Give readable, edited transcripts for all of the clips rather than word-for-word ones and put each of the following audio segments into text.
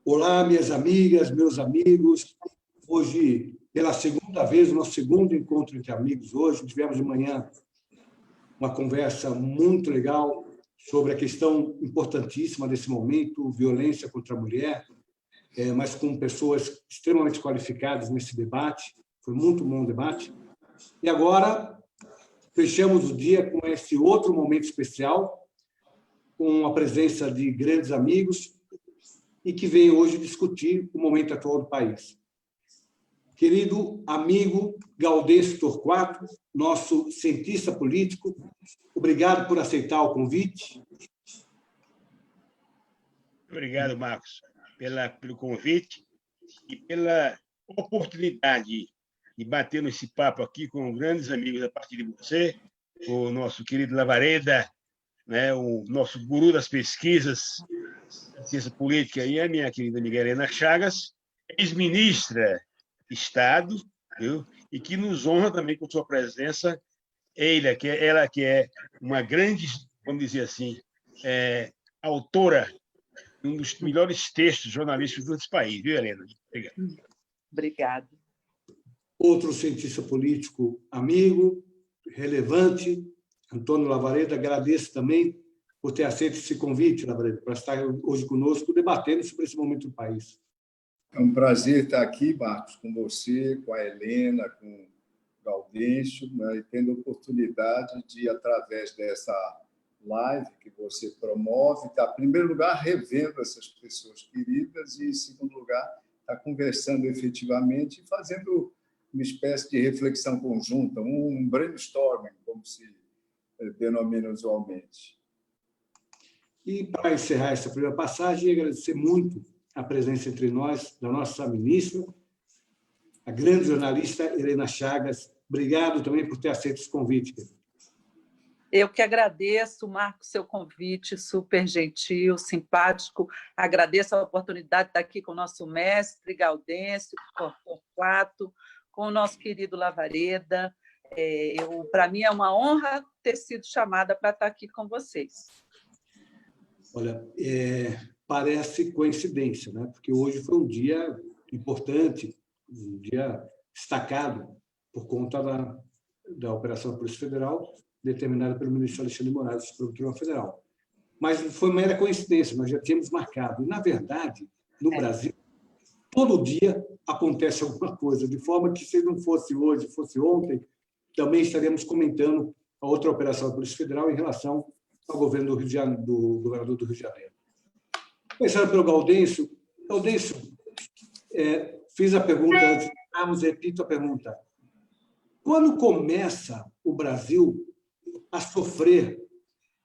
Olá, minhas amigas, meus amigos. Hoje, pela segunda vez, o nosso segundo encontro entre amigos hoje. Tivemos de manhã uma conversa muito legal sobre a questão importantíssima desse momento, violência contra a mulher, mas com pessoas extremamente qualificadas nesse debate. Foi muito bom o debate. E agora, fechamos o dia com esse outro momento especial, com a presença de grandes amigos e que vem hoje discutir o momento atual do país. Querido amigo Gaudêncio Torquato, nosso cientista político, obrigado por aceitar o convite. Obrigado, Marcos, pelo convite e pela oportunidade de bater nesse papo aqui com grandes amigos a partir de você, o nosso querido Lavareda, né, o nosso guru das pesquisas de ciência política, e a minha querida amiga Helena Chagas, ex-ministra de Estado, viu? E que nos honra também com sua presença, ela que é uma grande, vamos dizer assim, autora de um dos melhores textos jornalísticos desse país, viu, Helena? Obrigado. Obrigada. Outro cientista político amigo, relevante, Antônio Lavareda, agradeço também por ter aceito esse convite, Lavareda, para estar hoje conosco, debatendo sobre esse momento do país. É um prazer estar aqui, Marcos, com você, com a Helena, com o Gaudêncio, né, e tendo a oportunidade de, através dessa live que você promove, em primeiro lugar, revendo essas pessoas queridas e, em segundo lugar, estar conversando efetivamente e fazendo uma espécie de reflexão conjunta, um brainstorming, como se denomina usualmente. E, para encerrar essa primeira passagem, agradecer muito a presença entre nós da nossa ministra, a grande jornalista Helena Chagas. Obrigado também por ter aceito esse convite. Eu que agradeço, Marcos, seu convite, super gentil, simpático. Agradeço a oportunidade de estar aqui com o nosso mestre Gaudêncio Torquato, com o nosso querido Lavareda. Para mim é uma honra ter sido chamada para estar aqui com vocês. Olha, parece coincidência, né? Porque hoje foi um dia importante, um dia destacado por conta da Operação da Polícia Federal, determinada pelo ministro Alexandre de Moraes, do Tribunal Federal. Mas foi uma mera coincidência, nós já tínhamos marcado. E, na verdade, no Brasil, todo dia acontece alguma coisa, de forma que, se não fosse hoje, fosse ontem, também estaríamos comentando a outra operação da Polícia Federal em relação ao governo do governador do Rio de Janeiro. Começando pelo Gaudêncio. Gaudêncio, fiz a pergunta antes, repito a pergunta. Quando começa o Brasil a sofrer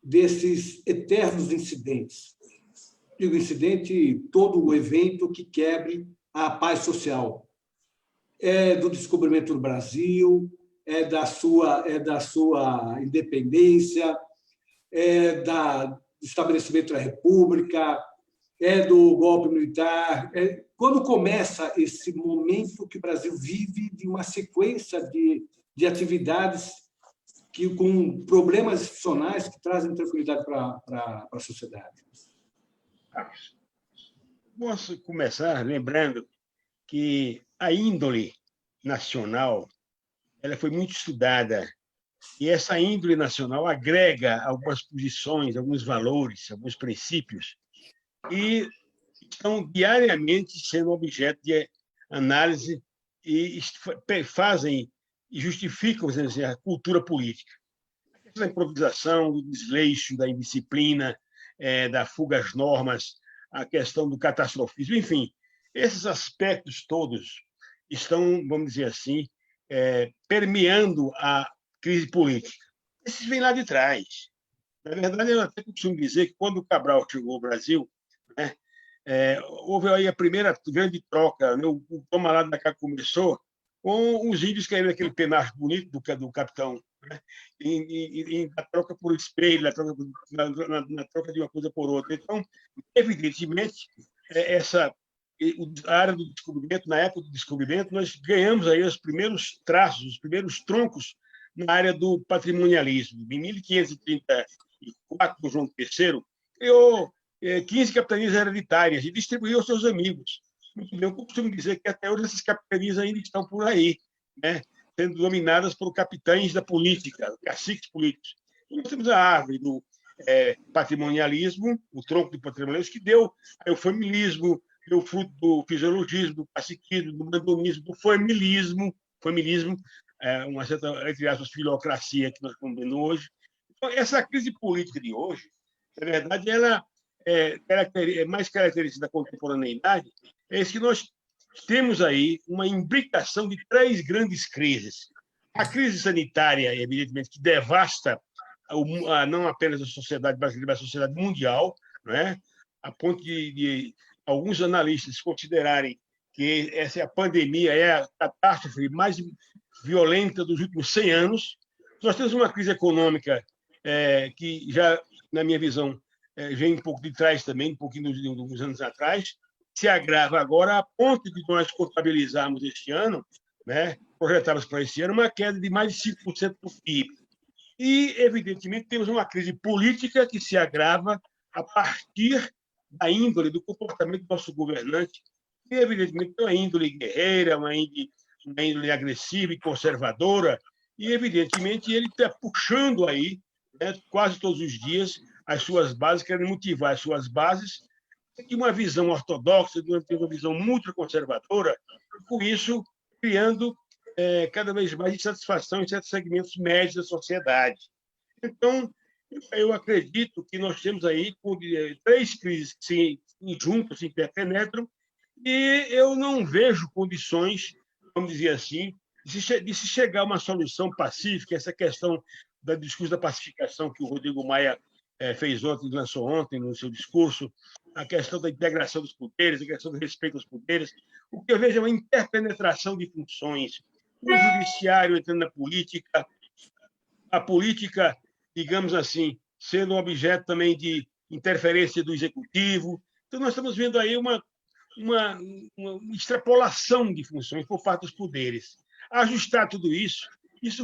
desses eternos incidentes? Digo incidente, todo o evento que quebre a paz social. É do descobrimento do Brasil, é da sua independência, do estabelecimento da República, do golpe militar. Quando começa esse momento que o Brasil vive de uma sequência de atividades com problemas institucionais que trazem tranquilidade para a sociedade? Posso começar lembrando que a índole nacional ela foi muito estudada, e essa índole nacional agrega algumas posições, alguns valores, alguns princípios, e estão diariamente sendo objeto de análise e fazem e justificam, vamos dizer, a cultura política. A questão da improvisação, do desleixo, da indisciplina, da fuga às normas, a questão do catastrofismo, enfim, esses aspectos todos estão, vamos dizer assim, permeando a crise política. Esses vêm lá de trás. Na verdade, eu até costumo dizer que, quando o Cabral chegou ao Brasil, né, houve aí a primeira grande troca, né, o toma lá da cá começou com os índios querendo aquele penacho bonito do capitão, né, na troca por espelho, na troca de uma coisa por outra. Então, evidentemente, a área do descobrimento, na época do descobrimento, nós ganhamos aí os primeiros traços, os primeiros troncos na área do patrimonialismo. Em 1534, João III criou 15 capitanias hereditárias e distribuiu aos seus amigos. Muito bem, eu costumo dizer que até hoje essas capitanias ainda estão por aí, né? Sendo dominadas por capitães da política, caciques políticos. E nós temos a árvore do patrimonialismo, o tronco do patrimonialismo, que deu o familismo, deu o fruto do fisiologismo, do caciquismo, do mandonismo, do familismo, uma certa, entre aspas, filocracia que nós estamos vendo hoje. Então, essa crise política de hoje, na verdade, ela é mais característica da contemporaneidade, é isso que nós temos aí uma imbricação de 3 grandes crises. A crise sanitária, evidentemente, que devasta não apenas a sociedade brasileira, mas a sociedade mundial, né? A ponto de alguns analistas considerarem que essa pandemia é a catástrofe mais violenta dos últimos 100 anos. Nós temos uma crise econômica que já, na minha visão, vem um pouco de trás também, um pouquinho de uns anos atrás, se agrava agora a ponto de nós contabilizarmos este ano, né, projetamos para esse ano, uma queda de mais de 5% do PIB. E, evidentemente, temos uma crise política que se agrava a partir da índole, do comportamento do nosso governante, que, evidentemente, é uma índole guerreira, uma índole agressiva e conservadora, e, evidentemente, ele está puxando aí, né, quase todos os dias, as suas bases, querendo motivar as suas bases de uma visão ortodoxa, de uma visão muito conservadora, e, com isso, criando cada vez mais insatisfação em certos segmentos médios da sociedade. Então, eu acredito que nós temos aí 3 crises que se juntam, se interpenetram, e eu não vejo condições, vamos dizer assim, de se chegar a uma solução pacífica. Essa questão do discurso da pacificação que o Rodrigo Maia fez ontem, lançou ontem no seu discurso, a questão da integração dos poderes, a questão do respeito aos poderes. O que eu vejo é uma interpenetração de funções, o judiciário entrando na política, a política, digamos assim, sendo um objeto também de interferência do executivo. Então, nós estamos vendo aí uma extrapolação de funções por parte dos poderes. Ajustar tudo isso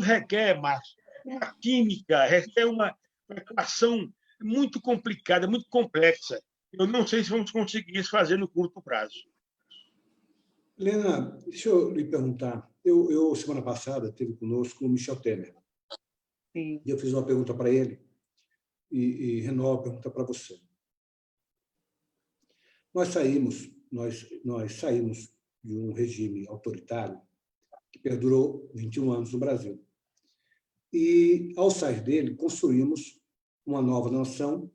requer, Márcio, uma química, requer uma equação muito complicada, muito complexa. Eu não sei se vamos conseguir isso fazer no curto prazo. Helena, deixa eu lhe perguntar. Eu semana passada, teve conosco o Michel Temer. Sim. E eu fiz uma pergunta para ele e renovo a pergunta para você. Nós saímos de um regime autoritário que perdurou 21 anos no Brasil. E, ao sair dele, construímos uma nova nação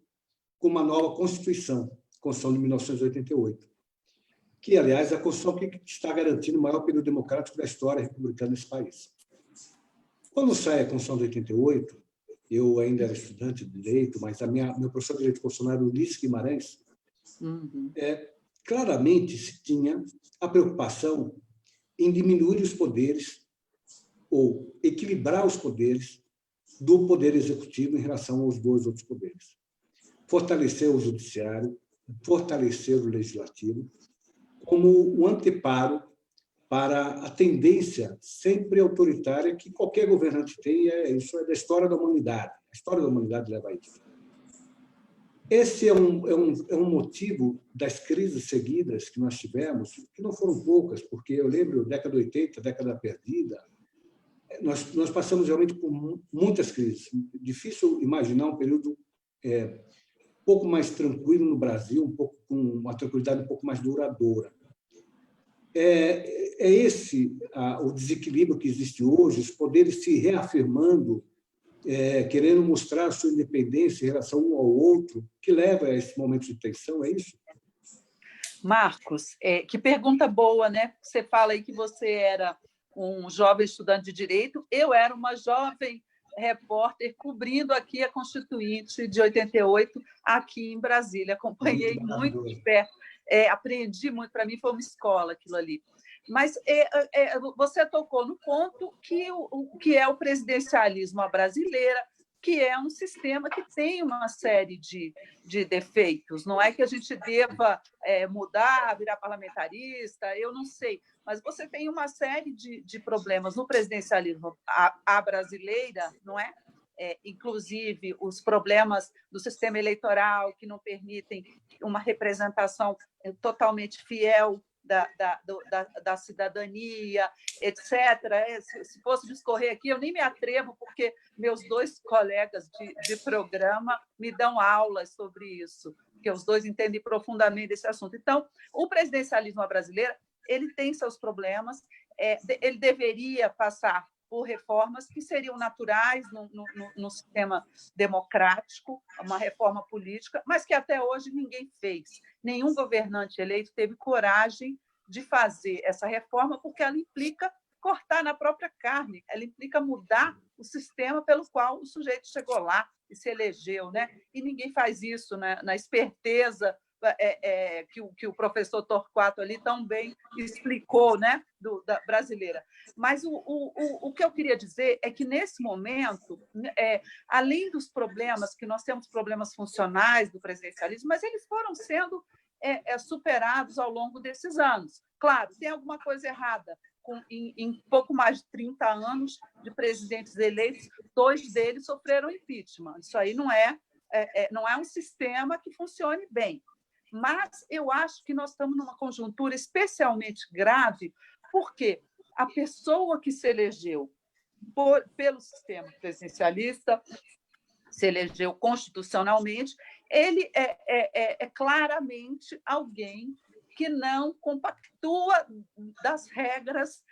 com uma nova Constituição, Constituição de 1988, que, aliás, é a Constituição que está garantindo o maior período democrático da história republicana desse país. Quando sai a Constituição de 88, eu ainda era estudante de direito, mas meu professor de direito constitucional era Ulisses Guimarães, claramente se tinha a preocupação em diminuir os poderes ou equilibrar os poderes do poder executivo em relação aos 2 outros poderes. Fortalecer o judiciário, fortalecer o legislativo, como um anteparo para a tendência sempre autoritária que qualquer governante tem. Isso é da história da humanidade. A história da humanidade leva a isso. Esse é um motivo das crises seguidas que nós tivemos, que não foram poucas, porque eu lembro, década de 80, década perdida, nós passamos realmente por muitas crises. Difícil imaginar um período um pouco mais tranquilo no Brasil, com uma tranquilidade um pouco mais duradoura. É esse o desequilíbrio que existe hoje, os poderes se reafirmando, querendo mostrar a sua independência em relação um ao outro, que leva a esse momento de tensão, é isso? Marcos, que pergunta boa, né? Você fala aí que você era um jovem estudante de Direito, eu era uma jovem repórter cobrindo aqui a Constituinte de 88, aqui em Brasília. Acompanhei muito de perto, aprendi muito, para mim foi uma escola aquilo ali. Mas você tocou no ponto que é o presidencialismo à brasileira, que é um sistema que tem uma série de defeitos. Não é que a gente deva mudar, virar parlamentarista, eu não sei, mas você tem uma série de problemas no presidencialismo à brasileira, não é? inclusive os problemas do sistema eleitoral que não permitem uma representação totalmente fiel da cidadania, etc. Se fosse discorrer aqui, eu nem me atrevo, porque meus dois colegas de programa me dão aulas sobre isso, porque os dois entendem profundamente desse assunto. Então, o presidencialismo brasileiro ele tem seus problemas, ele deveria passar por reformas que seriam naturais no sistema democrático, uma reforma política, mas que até hoje ninguém fez. Nenhum governante eleito teve coragem de fazer essa reforma, porque ela implica cortar na própria carne, ela implica mudar o sistema pelo qual o sujeito chegou lá e se elegeu, né? E ninguém faz isso, né? Na esperteza que o professor Torquato ali tão bem explicou, né? Da brasileira. Mas o que eu queria dizer é que, nesse momento, além dos problemas, que nós temos problemas funcionais do presidencialismo, mas eles foram sendo superados ao longo desses anos. Claro, tem alguma coisa errada. Em pouco mais de 30 anos de presidentes eleitos, 2 deles sofreram impeachment. Isso aí não é um sistema que funcione bem. Mas eu acho que nós estamos numa conjuntura especialmente grave, porque a pessoa que se elegeu pelo sistema presidencialista, se elegeu constitucionalmente, ele é claramente alguém que não compactua das regras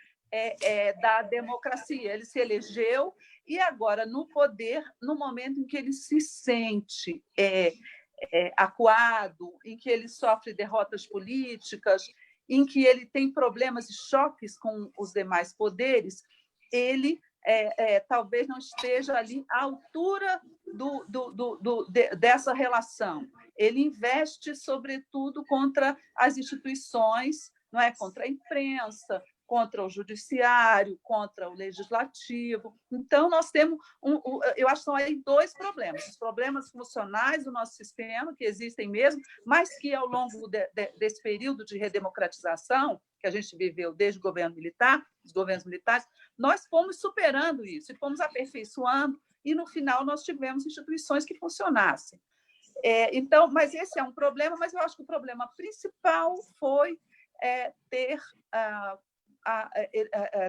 da democracia. Ele se elegeu e agora, no poder, no momento em que ele se sente acuado, em que ele sofre derrotas políticas, em que ele tem problemas e choques com os demais poderes, ele talvez não esteja ali à altura dessa relação. Ele investe, sobretudo, contra as instituições, não é? Contra a imprensa, contra o judiciário, contra o legislativo. Então, nós temos, eu acho que são aí 2 problemas. Os problemas funcionais do nosso sistema, que existem mesmo, mas que, ao longo desse período de redemocratização, que a gente viveu desde o governo militar, os governos militares, nós fomos superando isso e fomos aperfeiçoando, e, no final, nós tivemos instituições que funcionassem. Então, mas esse é um problema, mas eu acho que o problema principal foi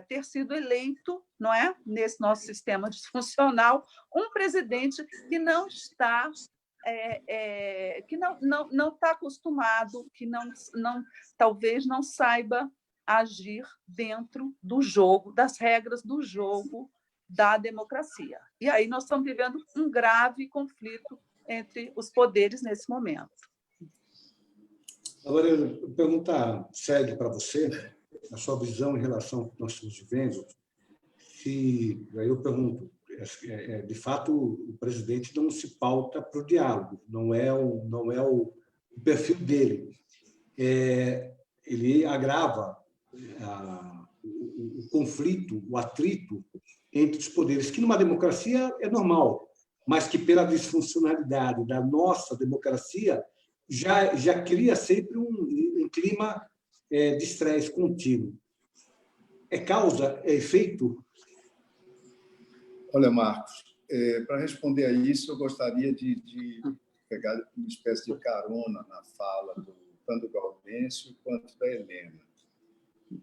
ter sido eleito, não é, nesse nosso sistema disfuncional, um presidente que não está acostumado, que talvez não saiba agir dentro do jogo, das regras do jogo da democracia. E aí nós estamos vivendo um grave conflito entre os poderes nesse momento. Agora, eu perguntar sério para você, a sua visão em relação ao que nós estamos vivendo, se, aí eu pergunto, de fato, o presidente não se pauta para o diálogo, não é o perfil dele. Ele agrava o conflito, o atrito entre os poderes, que numa democracia é normal, mas que, pela disfuncionalidade da nossa democracia, já cria sempre um clima de estresse contínuo. É causa, é efeito? Olha, Marcos, para responder a isso, eu gostaria de pegar uma espécie de carona na fala tanto do Gaudêncio quanto da Helena.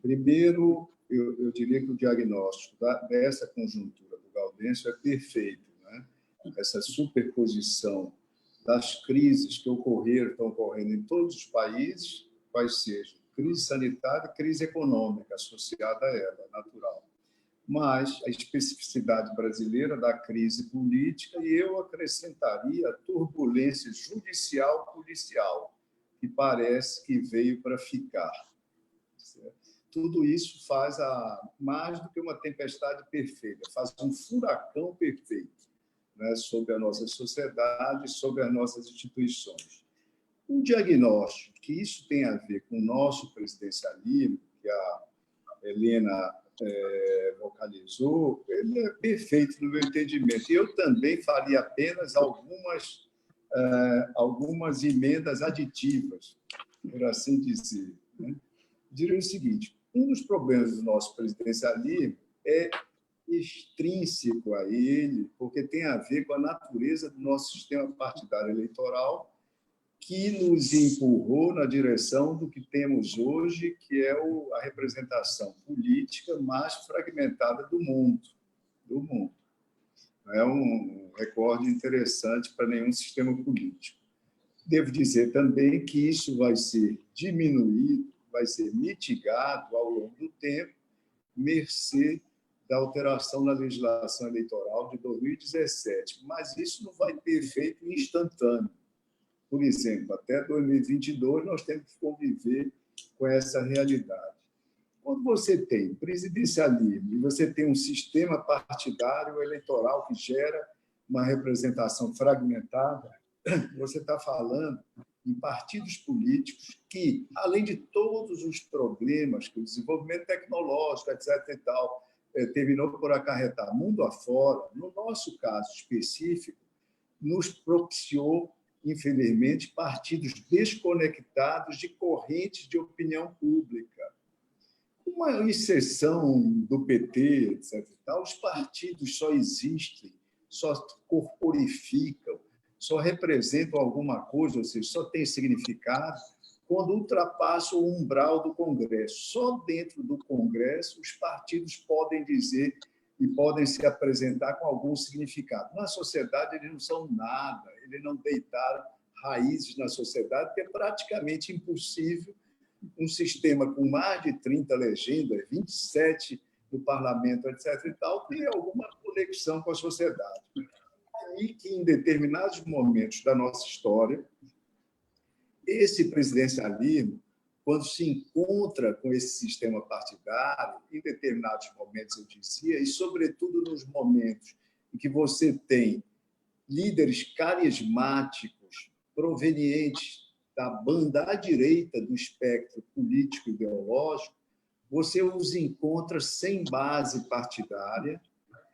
Primeiro, eu diria que o diagnóstico dessa conjuntura do Gaudêncio é perfeito, né? Essa superposição das crises que estão ocorrendo em todos os países, quais sejam, crise sanitária, crise econômica associada a ela, natural. Mas a especificidade brasileira da crise política, e eu acrescentaria a turbulência judicial-policial, que parece que veio para ficar. Certo? Tudo isso faz mais do que uma tempestade perfeita, faz um furacão perfeito, né, sobre a nossa sociedade, sobre as nossas instituições. O diagnóstico que isso tem a ver com o nosso presidencialismo, que a Helena vocalizou, ele é perfeito no meu entendimento. E eu também faria apenas algumas emendas aditivas, por assim dizer, né? Diria o seguinte: um dos problemas do nosso presidencialismo é extrínseco a ele, porque tem a ver com a natureza do nosso sistema partidário eleitoral, que nos empurrou na direção do que temos hoje, que é a representação política mais fragmentada do mundo. É um recorde interessante para nenhum sistema político. Devo dizer também que isso vai ser diminuído, vai ser mitigado ao longo do tempo, mercê da alteração na legislação eleitoral de 2017. Mas isso não vai ter efeito instantâneo. Por exemplo, até 2022, nós temos que conviver com essa realidade. Quando você tem presidencialismo e você tem um sistema partidário eleitoral que gera uma representação fragmentada, você está falando em partidos políticos que, além de todos os problemas que o desenvolvimento tecnológico, etc. e tal, terminou por acarretar mundo afora, no nosso caso específico, nos propiciou, infelizmente, partidos desconectados de correntes de opinião pública. Uma exceção do PT, etc. e tal, os partidos só existem, só corporificam, só representam alguma coisa, ou seja, só tem significado quando ultrapassam o umbral do Congresso. Só dentro do Congresso os partidos podem dizer e podem se apresentar com algum significado. Na sociedade, eles não são nada, eles não deitaram raízes na sociedade, porque é praticamente impossível um sistema com mais de 30 legendas, 27 do parlamento, etc. e tal, ter alguma conexão com a sociedade. E que, em determinados momentos da nossa história, esse presidencialismo, quando se encontra com esse sistema partidário, em determinados momentos, eu dizia, e, sobretudo, nos momentos em que você tem líderes carismáticos provenientes da banda à direita do espectro político-ideológico, você os encontra sem base partidária,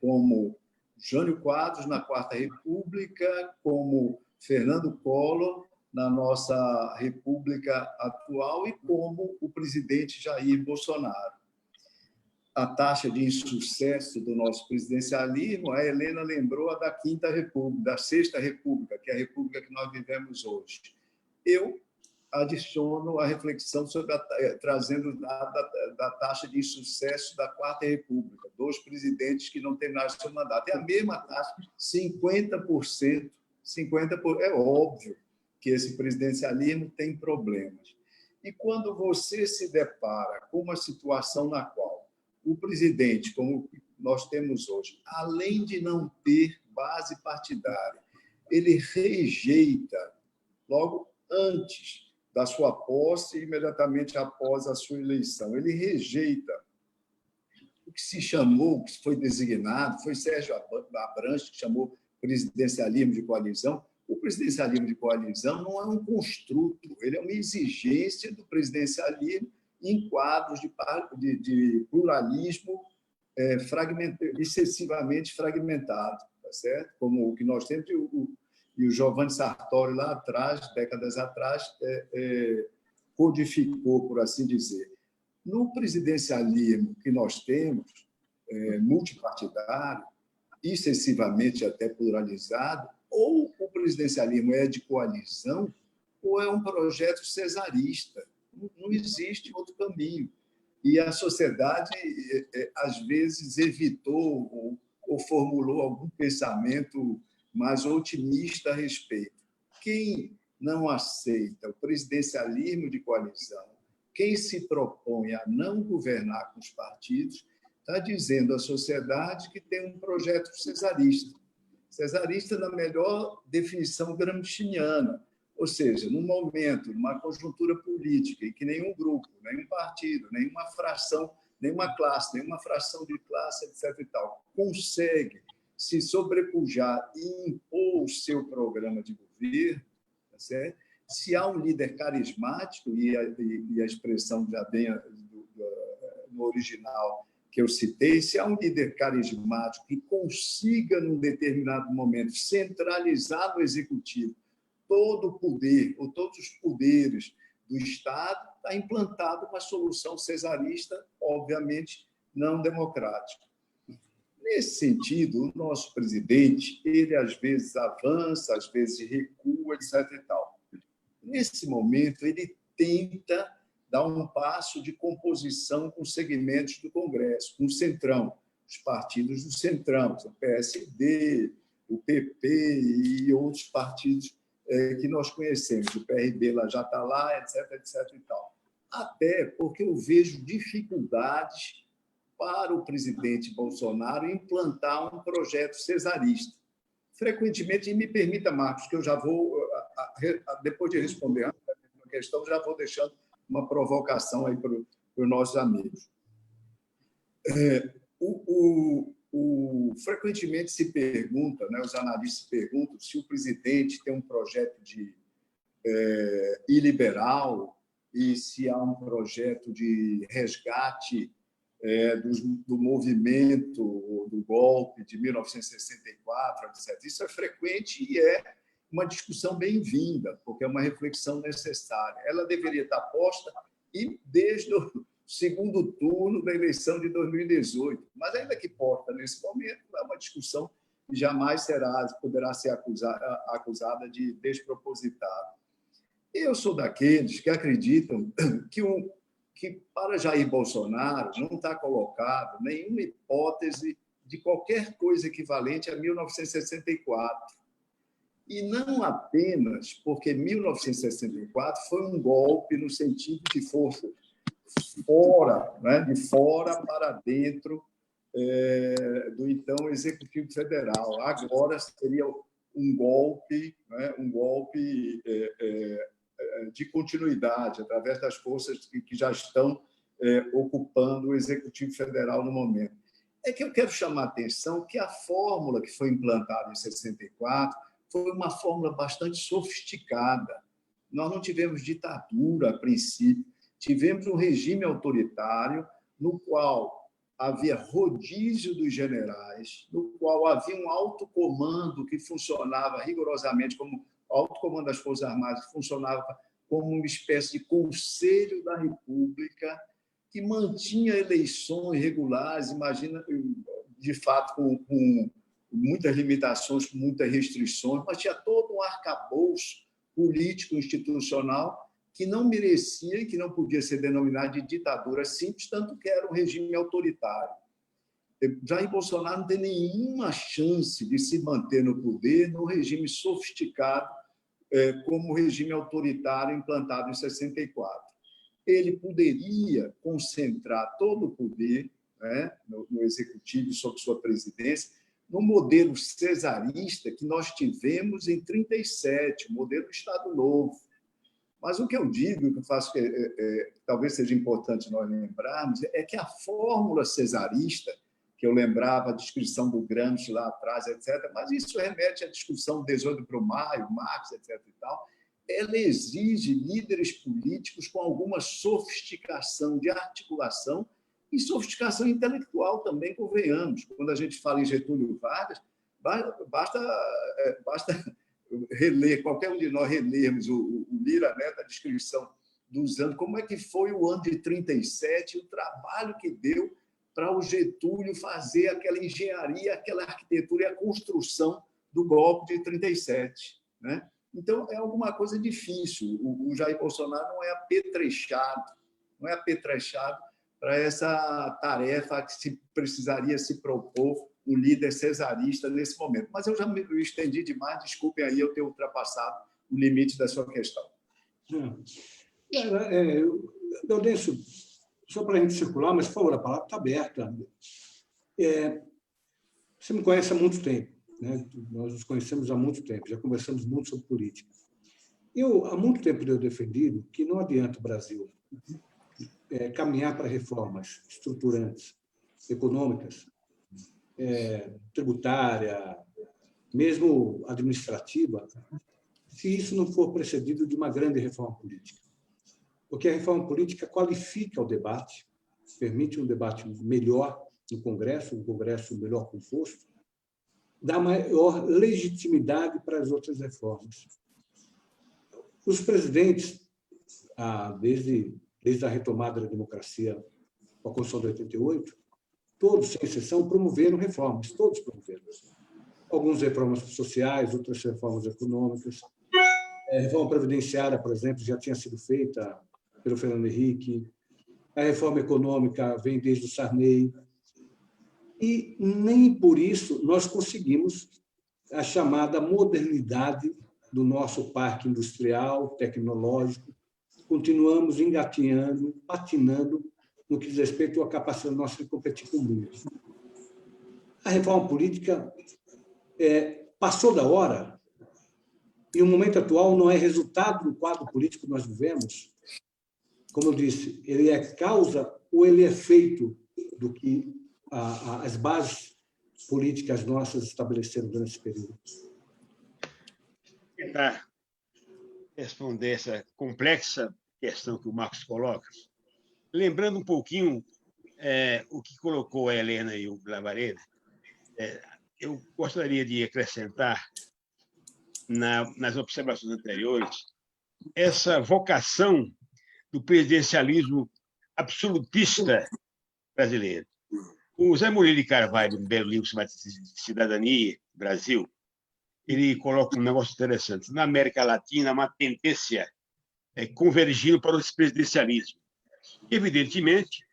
como Jânio Quadros na Quarta República, como Fernando Collor na nossa República atual e como o presidente Jair Bolsonaro. A taxa de insucesso do nosso presidencialismo, a Helena lembrou a da Quinta República, da Sexta República, que é a república que nós vivemos hoje. Eu adiciono a reflexão sobre trazendo o dado da taxa de insucesso da Quarta República, dos presidentes que não terminaram seu mandato. É a mesma taxa, 50%. É óbvio que esse presidencialismo tem problemas. E quando você se depara com uma situação na qual o presidente, como nós temos hoje, além de não ter base partidária, ele rejeita, logo antes da sua posse, imediatamente após a sua eleição, ele rejeita o que se chamou, o que foi designado, foi Sérgio Abranches que chamou presidencialismo de coalizão. O presidencialismo de coalizão não é um construto, ele é uma exigência do presidencialismo em quadros de pluralismo excessivamente fragmentado, tá certo? Como o que nós temos, e o Giovanni Sartori, lá atrás, décadas atrás, codificou, por assim dizer. No presidencialismo que nós temos, multipartidário, excessivamente até pluralizado, ou o presidencialismo é de coalizão, ou é um projeto cesarista. Não existe outro caminho. E a sociedade, às vezes, evitou ou formulou algum pensamento mais otimista a respeito. Quem não aceita o presidencialismo de coalizão, quem se propõe a não governar com os partidos, está dizendo à sociedade que tem um projeto cesarista. Cesarista na melhor definição gramsciana, ou seja, num momento, numa conjuntura política em que nenhum grupo, nenhum partido, nenhuma fração, nenhuma classe, nenhuma fração de classe, etc. e tal, consegue se sobrepujar e impor o seu programa de governo, tá certo? Se há um líder carismático, e a expressão já vem no original que eu citei, se há um líder carismático que consiga, num determinado momento, centralizar no executivo todo o poder, ou todos os poderes do Estado, está implantado uma solução cesarista, obviamente, não democrática. Nesse sentido, o nosso presidente, ele às vezes avança, às vezes recua, etc. e tal. Nesse momento, ele tenta dar um passo de composição com segmentos do Congresso, com o Centrão, os partidos do Centrão, o PSD, o PP e outros partidos que nós conhecemos. O PRB lá já está lá, etc., etc. e tal. Até porque eu vejo dificuldades para o presidente Bolsonaro implantar um projeto cesarista. Frequentemente, e me permita, Marcos, que eu já vou, depois de responder a questão, já vou deixando uma provocação aí para os nossos amigos. Frequentemente se pergunta, né, os analistas perguntam se o presidente tem um projeto de iliberal e se há um projeto de resgate do movimento, do golpe de 1964, etc. Isso é frequente e é uma discussão bem-vinda, porque é uma reflexão necessária. Ela deveria estar posta e desde o segundo turno da eleição de 2018, mas ainda que posta nesse momento, é uma discussão que jamais poderá ser acusada de despropositada. Eu sou daqueles que acreditam que para Jair Bolsonaro não está colocado nenhuma hipótese de qualquer coisa equivalente a 1964. E não apenas porque 1964 foi um golpe no sentido de força fora, né, de fora para dentro do então Executivo Federal. Agora seria um golpe, né, de continuidade, através das forças que já estão ocupando o Executivo Federal no momento. É que eu quero chamar a atenção que a fórmula que foi implantada em 64 foi uma fórmula bastante sofisticada. Nós não tivemos ditadura a princípio, tivemos um regime autoritário no qual havia rodízio dos generais, no qual havia um alto comando que funcionava rigorosamente como alto comando das Forças Armadas, que funcionava como uma espécie de Conselho da República, que mantinha eleições regulares, imagina, de fato, com muitas limitações, com muitas restrições, mas tinha todo um arcabouço político institucional que não merecia e que não podia ser denominado de ditadura simples, tanto que era um regime autoritário. Jair Bolsonaro não tem nenhuma chance de se manter no poder no regime sofisticado como o regime autoritário implantado em 64. Ele poderia concentrar todo o poder, né, no executivo sob sua presidência, no modelo cesarista que nós tivemos em 1937, o modelo do Estado Novo. Mas o que eu digo, que eu faço, talvez seja importante nós lembrarmos, é que a fórmula cesarista, que eu lembrava a descrição do Gramsci lá atrás, etc., mas isso remete à discussão do 18 de maio, Marx, etc. e tal, ela exige líderes políticos com alguma sofisticação de articulação e sofisticação intelectual também, convenhamos. Quando a gente fala em Getúlio Vargas, basta reler, qualquer um de nós relermos o Lira Neto, a descrição dos anos, como é que foi o ano de 37, o trabalho que deu para o Getúlio fazer aquela engenharia, aquela arquitetura e a construção do golpe de 37. Né? Então, é alguma coisa difícil. O Jair Bolsonaro não é apetrechado para essa tarefa que se precisaria se propor um líder cesarista nesse momento. Mas eu já me estendi demais, desculpem aí eu ter ultrapassado o limite da sua questão. Gaudêncio, só para a gente circular, mas, por favor, a palavra está aberta. Você me conhece há muito tempo, né? Nós nos conhecemos há muito tempo, já conversamos muito sobre política. Há muito tempo tenho defendido que não adianta o Brasil caminhar para reformas estruturantes, econômicas, tributária, mesmo administrativa, se isso não for precedido de uma grande reforma política. Porque a reforma política qualifica o debate, permite um debate melhor no Congresso, um Congresso melhor composto, dá maior legitimidade para as outras reformas. Os presidentes, desde a retomada da democracia com a Constituição de 88, todos, sem exceção, promoveram reformas, todos promoveram. Algumas reformas sociais, outras reformas econômicas. A reforma previdenciária, por exemplo, já tinha sido feita pelo Fernando Henrique. A reforma econômica vem desde o Sarney. E nem por isso nós conseguimos a chamada modernidade do nosso parque industrial, tecnológico. Continuamos engatinhando, patinando no que diz respeito à capacidade nossa de competir com o mundo. A reforma política passou da hora e o momento atual não é resultado do quadro político que nós vivemos. Como eu disse, ele é causa ou ele é feito do que as bases políticas nossas estabeleceram durante esse período? Tentar responder essa complexa questão que o Marcos coloca, lembrando um pouquinho o que colocou a Helena e o Lavareda, eu gostaria de acrescentar nas observações anteriores essa vocação do presidencialismo absolutista brasileiro. O Zé Murilo de Carvalho, no belo livro chamado Cidadania, Brasil, ele coloca um negócio interessante. Na América Latina, há uma tendência convergindo para o presidencialismo. Evidentemente,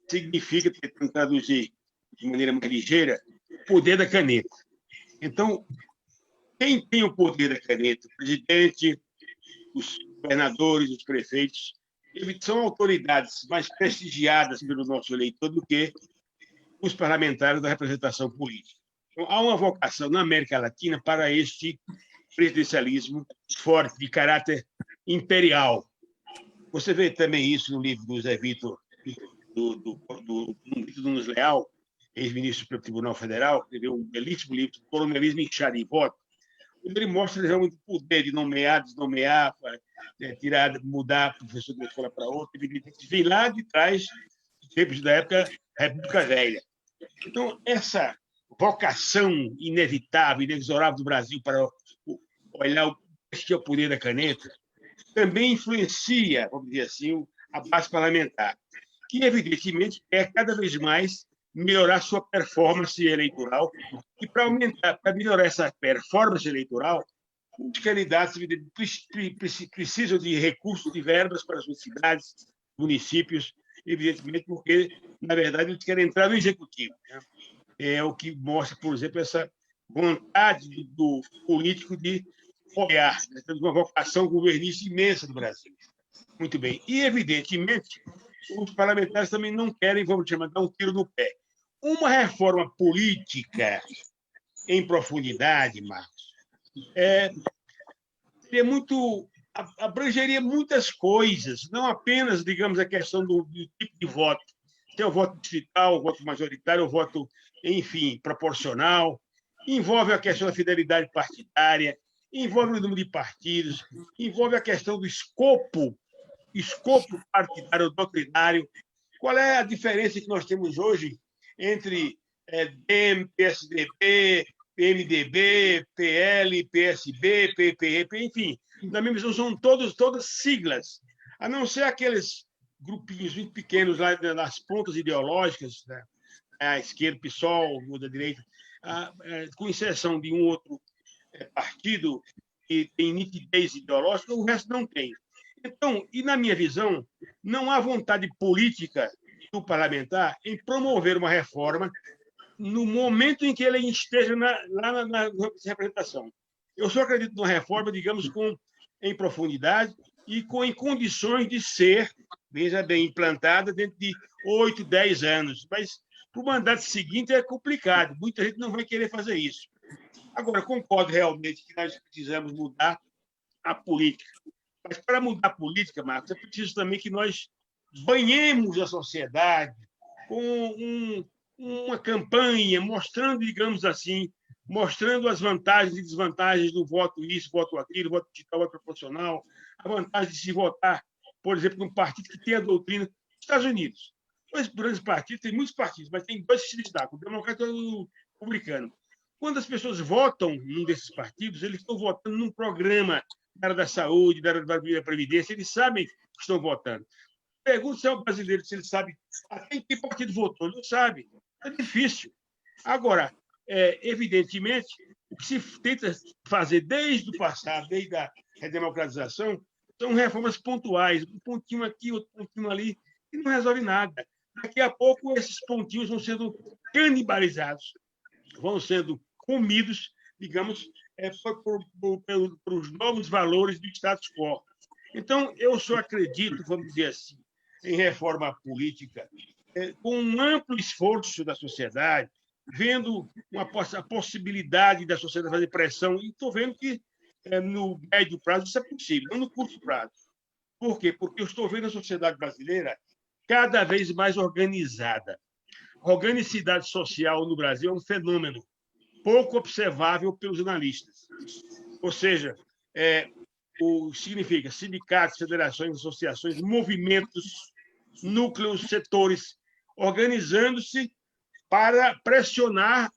significa, tentando traduzir de maneira muito ligeira, o poder da caneta. Então, quem tem o poder da caneta? O presidente, os governadores, os prefeitos, eles são autoridades mais prestigiadas pelo nosso eleitor do que os parlamentares da representação política. Então, há uma vocação na América Latina para este presidencialismo forte, de caráter imperial. Você vê também isso no livro do Zé Vitor, do Nunes Leal, ex-ministro do Tribunal Federal, que escreveu um belíssimo livro, Coronelismo em Chá de Voto, onde ele mostra realmente o poder de nomear, desnomear, tirar, mudar professor de uma escola para outra, vem lá de trás, tempos da época República Velha. Então, essa vocação inevitável, inexorável do Brasil para olhar o poder da caneta, também influencia, vamos dizer assim, a base parlamentar, que, evidentemente, quer cada vez mais melhorar sua performance eleitoral. E, para melhorar essa performance eleitoral, os candidatos precisam de recursos, de verbas para as suas cidades, municípios, evidentemente, porque, na verdade, eles querem entrar no executivo. É o que mostra, por exemplo, essa vontade do político de apoiar, uma vocação governista imensa do Brasil. Muito bem. E, evidentemente, os parlamentares também não querem, vamos chamar, dar um tiro no pé. Uma reforma política em profundidade, Marcos, abrangeria muitas coisas, não apenas, digamos, a questão do tipo de voto. Tem o voto distrital, o voto majoritário, o voto, enfim, proporcional. Envolve a questão da fidelidade partidária, envolve o número de partidos, envolve a questão do escopo partidário, doutrinário. Qual é a diferença que nós temos hoje entre DEM, PSDB, PMDB, PL, PSB, PPP, enfim, na minha visão, são todas siglas, a não ser aqueles grupinhos muito pequenos lá nas pontas ideológicas, né? A esquerda, PSOL, ou da direita, com exceção de um outro partido que tem nitidez ideológica, o resto não tem. Então, e na minha visão, não há vontade política do parlamentar em promover uma reforma no momento em que ele esteja lá na representação. Eu só acredito numa reforma, digamos, em profundidade e em condições de ser, veja bem, implantada dentro de 8, 10 anos. Mas para o mandato seguinte é complicado, muita gente não vai querer fazer isso. Agora, concordo realmente que nós precisamos mudar a política. Mas para mudar a política, Marcos, é preciso também que nós banhemos a sociedade com uma campanha mostrando, digamos assim, mostrando as vantagens e desvantagens do voto isso, voto aquilo, voto digital, voto proporcional, a vantagem de se votar, por exemplo, num partido que tem a doutrina dos Estados Unidos. Dois grandes partidos, tem muitos partidos, mas tem dois que se destacam, o democrata e o republicano. Quando as pessoas votam num desses partidos, eles estão votando num programa da área da saúde, da área da previdência, eles sabem que estão votando. Pergunta se é um brasileiro, se ele sabe até em que partido votou. Ele não sabe. É difícil. Agora, evidentemente, o que se tenta fazer desde o passado, desde a redemocratização, são reformas pontuais, um pontinho aqui, outro pontinho ali, e não resolve nada. Daqui a pouco, esses pontinhos vão sendo canibalizados, vão sendo comidos, digamos, pelos novos valores do status quo. Então, eu só acredito, vamos dizer assim, em reforma política, com um amplo esforço da sociedade, vendo a possibilidade da sociedade fazer pressão, e estou vendo que no médio prazo isso é possível, não no curto prazo. Por quê? Porque eu estou vendo a sociedade brasileira cada vez mais organizada. A organicidade social no Brasil é um fenômeno pouco observável pelos analistas. Ou seja, significa sindicatos, federações, associações, movimentos, núcleos, setores, organizando-se para pressionar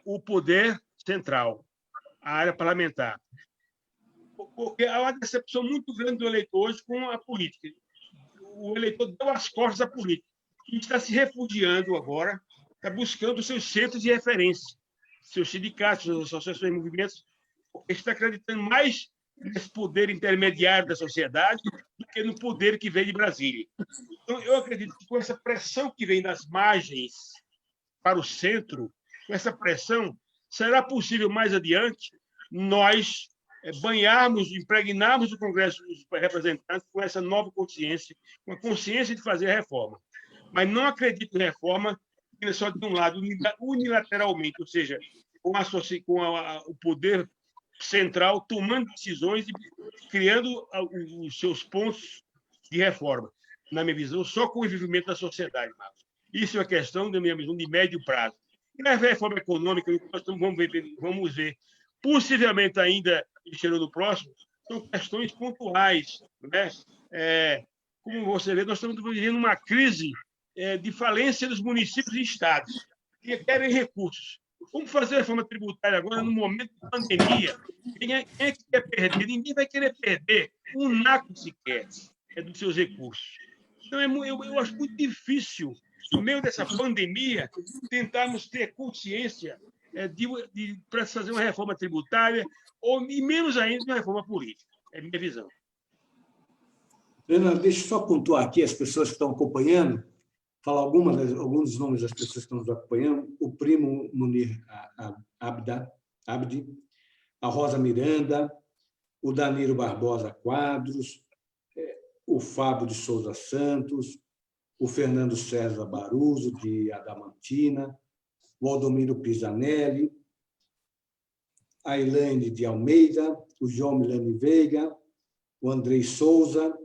o poder central, a área parlamentar. Porque há uma decepção muito grande do eleitor hoje com a política. O eleitor deu as costas à política e está se refugiando agora, está buscando seus centros de referência, seus sindicatos, suas associações, movimentos, porque está acreditando mais nesse poder intermediário da sociedade do que no poder que vem de Brasília. Então, eu acredito que com essa pressão que vem das margens para o centro, com essa pressão, será possível mais adiante nós impregnarmos o Congresso dos Representantes com essa nova consciência, com a consciência de fazer a reforma. Mas não acredito em reforma só de um lado, unilateralmente, ou seja, com o poder central tomando decisões e criando os seus pontos de reforma, na minha visão, só com o envolvimento da sociedade, Marcos. Isso é uma questão, da minha visão, de médio prazo. E a reforma econômica, nós vamos ver, possivelmente ainda, no próximo, são questões pontuais. Né? Como você vê, nós estamos vivendo uma crise de falência dos municípios e estados, que requerem recursos. Como fazer a reforma tributária agora, no momento de pandemia? Quem é que quer perder? Ninguém vai querer perder um naco sequer dos seus recursos. Então, eu acho muito difícil, no meio dessa pandemia, tentarmos ter consciência para fazer uma reforma tributária, e menos ainda uma reforma política. É a minha visão. Ana, deixa eu só pontuar aqui as pessoas que estão acompanhando, falar alguns dos nomes das pessoas que estão nos acompanhando: o Primo Munir Abdi, a Rosa Miranda, o Danilo Barbosa Quadros, o Fábio de Souza Santos, o Fernando César Baruso, de Adamantina, o Aldomiro Pisanelli, a Elaine de Almeida, o João Milani Veiga, o Andrei Souza,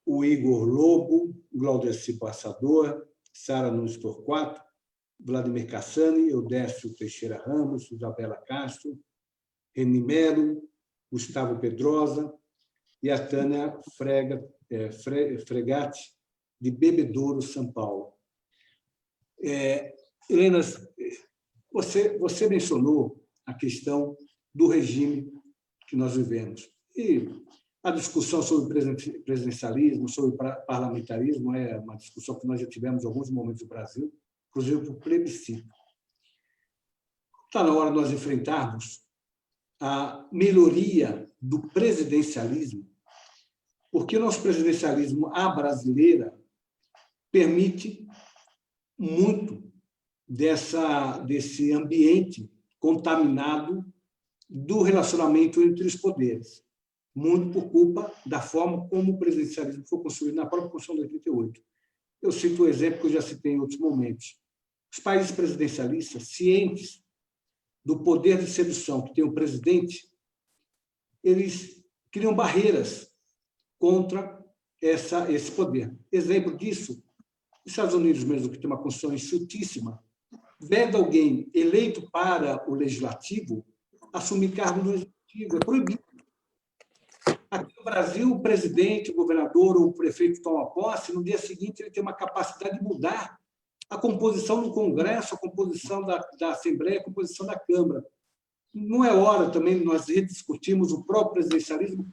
o Igor Lobo, o Glaudeci Passador, Sara Nunes Torquato, Vladimir Cassani, Eudécio Teixeira Ramos, Isabela Castro, Reni Melo, Gustavo Pedrosa e a Tânia Fregatti, de Bebedouro, São Paulo. Helena, você mencionou a questão do regime que nós vivemos. E a discussão sobre presidencialismo, sobre parlamentarismo, é uma discussão que nós já tivemos em alguns momentos no Brasil, inclusive por plebiscito. Está na hora de nós enfrentarmos a melhoria do presidencialismo, porque o nosso presidencialismo à brasileira permite muito desse ambiente contaminado do relacionamento entre os poderes, muito por culpa da forma como o presidencialismo foi construído na própria Constituição de 88. Eu cito o exemplo que eu já citei em outros momentos. Os países presidencialistas, cientes do poder de sedução que tem o presidente, eles criam barreiras contra esse poder. Exemplo disso, os Estados Unidos mesmo, que tem uma Constituição enxutíssima, veda alguém eleito para o legislativo assumir cargo no executivo, é proibido. Aqui no Brasil, o presidente, o governador ou o prefeito toma posse, no dia seguinte ele tem uma capacidade de mudar a composição do Congresso, a composição da Assembleia, a composição da Câmara. Não é hora também de nós rediscutirmos o próprio presidencialismo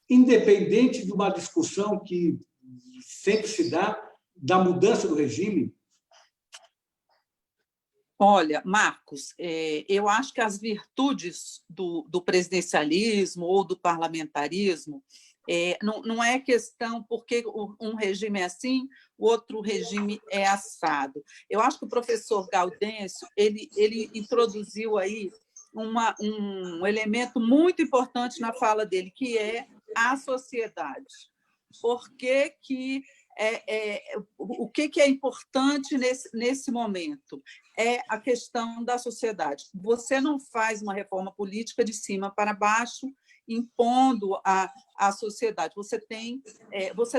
independente de uma discussão que sempre se dá da mudança do regime? Olha, Marcos, eu acho que as virtudes do presidencialismo ou do parlamentarismo não é questão porque um regime é assim, o outro regime é assado. Eu acho que o professor Gaudêncio ele introduziu aí um elemento muito importante na fala dele, que é a sociedade. Por que o que é importante nesse momento? É a questão da sociedade. Você não faz uma reforma política de cima para baixo, impondo a sociedade. Você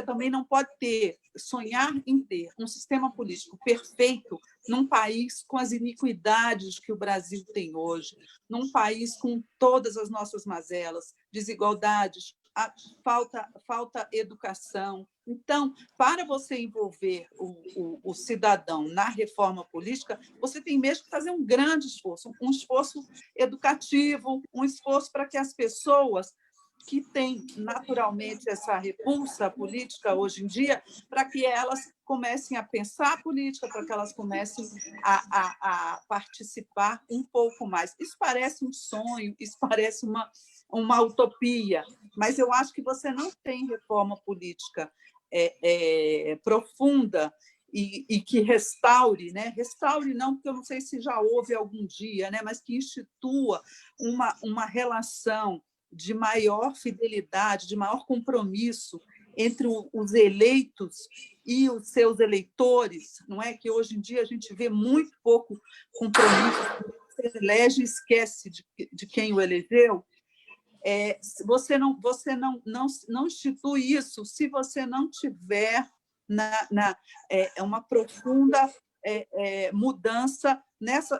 também não pode sonhar em ter um sistema político perfeito num país com as iniquidades que o Brasil tem hoje, num país com todas as nossas mazelas, desigualdades, falta educação. Então, para você envolver o cidadão na reforma política, você tem mesmo que fazer um grande esforço, um esforço educativo, um esforço para que as pessoas que têm naturalmente essa repulsa política hoje em dia, para que elas comecem a pensar a política, para que elas comecem a participar um pouco mais. Isso parece um sonho, isso parece uma utopia, mas eu acho que você não tem reforma política profunda e que restaure, né? Restaure não, porque eu não sei se já houve algum dia, né? Mas que institua uma relação de maior fidelidade, de maior compromisso entre os eleitos e os seus eleitores, não é? Que hoje em dia a gente vê muito pouco compromisso, você elege e esquece de quem o elegeu. Você não institui isso se você não tiver uma profunda mudança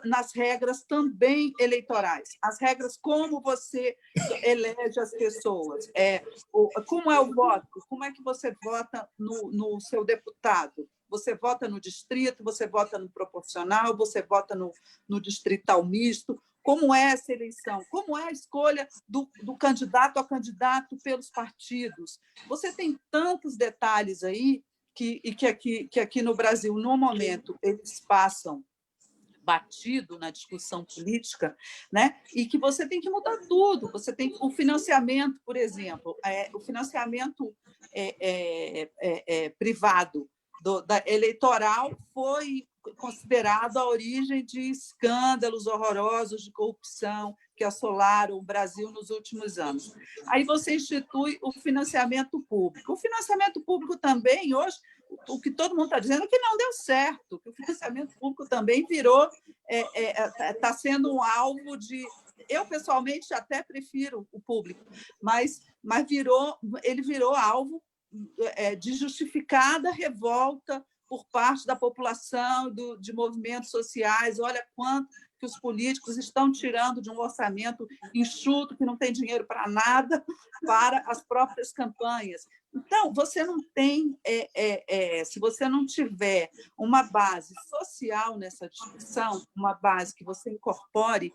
nas regras também eleitorais. As regras, como você elege as pessoas, como é o voto, como é que você vota no seu deputado. Você vota no distrito, você vota no proporcional, você vota no distrital misto. Como é essa eleição? Como é a escolha do candidato a candidato pelos partidos? Você tem tantos detalhes aí que aqui no Brasil, no momento, eles passam batido na discussão política, né? E que você tem que mudar tudo. Você tem o financiamento, por exemplo, o financiamento privado eleitoral foi considerado a origem de escândalos horrorosos de corrupção que assolaram o Brasil nos últimos anos. Aí você institui o financiamento público. O financiamento público também, hoje, o que todo mundo está dizendo é que não deu certo, que o financiamento público também está sendo um alvo de... Eu, pessoalmente, até prefiro o público, mas ele virou alvo de justificada revolta por parte da população, de movimentos sociais. Olha quanto que os políticos estão tirando de um orçamento enxuto, que não tem dinheiro para nada, para as próprias campanhas. Então, você não tem, se você não tiver uma base social nessa discussão, uma base que você incorpore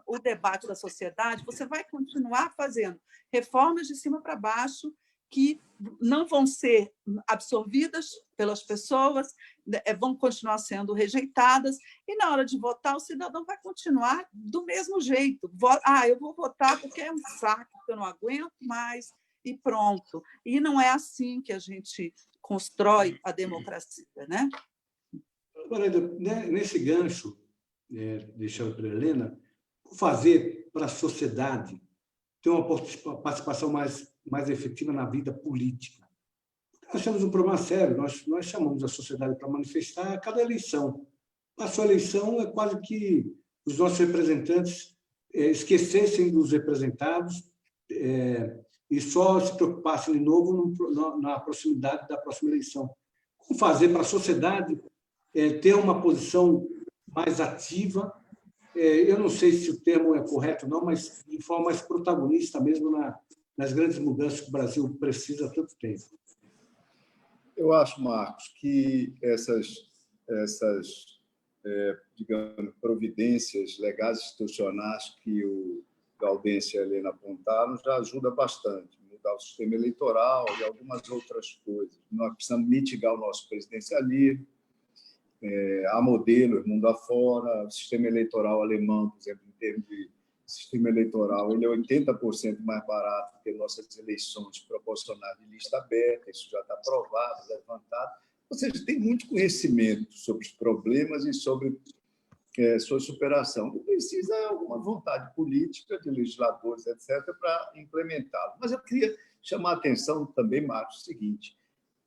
o debate da sociedade, você vai continuar fazendo reformas de cima para baixo que não vão ser absorvidas pelas pessoas, vão continuar sendo rejeitadas, e, na hora de votar, o cidadão vai continuar do mesmo jeito. Eu vou votar porque é um saco, que eu não aguento mais, e pronto. E não é assim que a gente constrói a democracia, né? Agora, nesse gancho, deixando para a Helena, fazer para a sociedade ter uma participação mais efetiva na vida política. Nós temos um problema sério, nós chamamos a sociedade para manifestar a cada eleição. A sua eleição é quase que os nossos representantes esquecessem dos representados e só se preocupassem de novo na proximidade da próxima eleição. Como fazer para a sociedade ter uma posição mais ativa, eu não sei se o termo é correto ou não, mas de forma mais protagonista mesmo nas grandes mudanças que o Brasil precisa há tanto tempo? Eu acho, Marcos, que essas digamos, providências legais institucionais que o Gaudêncio e a Helena apontaram já ajuda bastante. mudar o sistema eleitoral e algumas outras coisas. Nós precisamos mitigar o nosso presidencialismo, há modelo mundo afora, o sistema eleitoral alemão, por exemplo, em termos de sistema eleitoral, ele é 80% mais barato que nossas eleições proporcionais de lista aberta, isso já está provado, levantado. Ou seja, tem muito conhecimento sobre os problemas e sobre sua superação. Não precisa alguma vontade política de legisladores, etc., para implementá-lo. Mas eu queria chamar a atenção também, Marcos, o seguinte: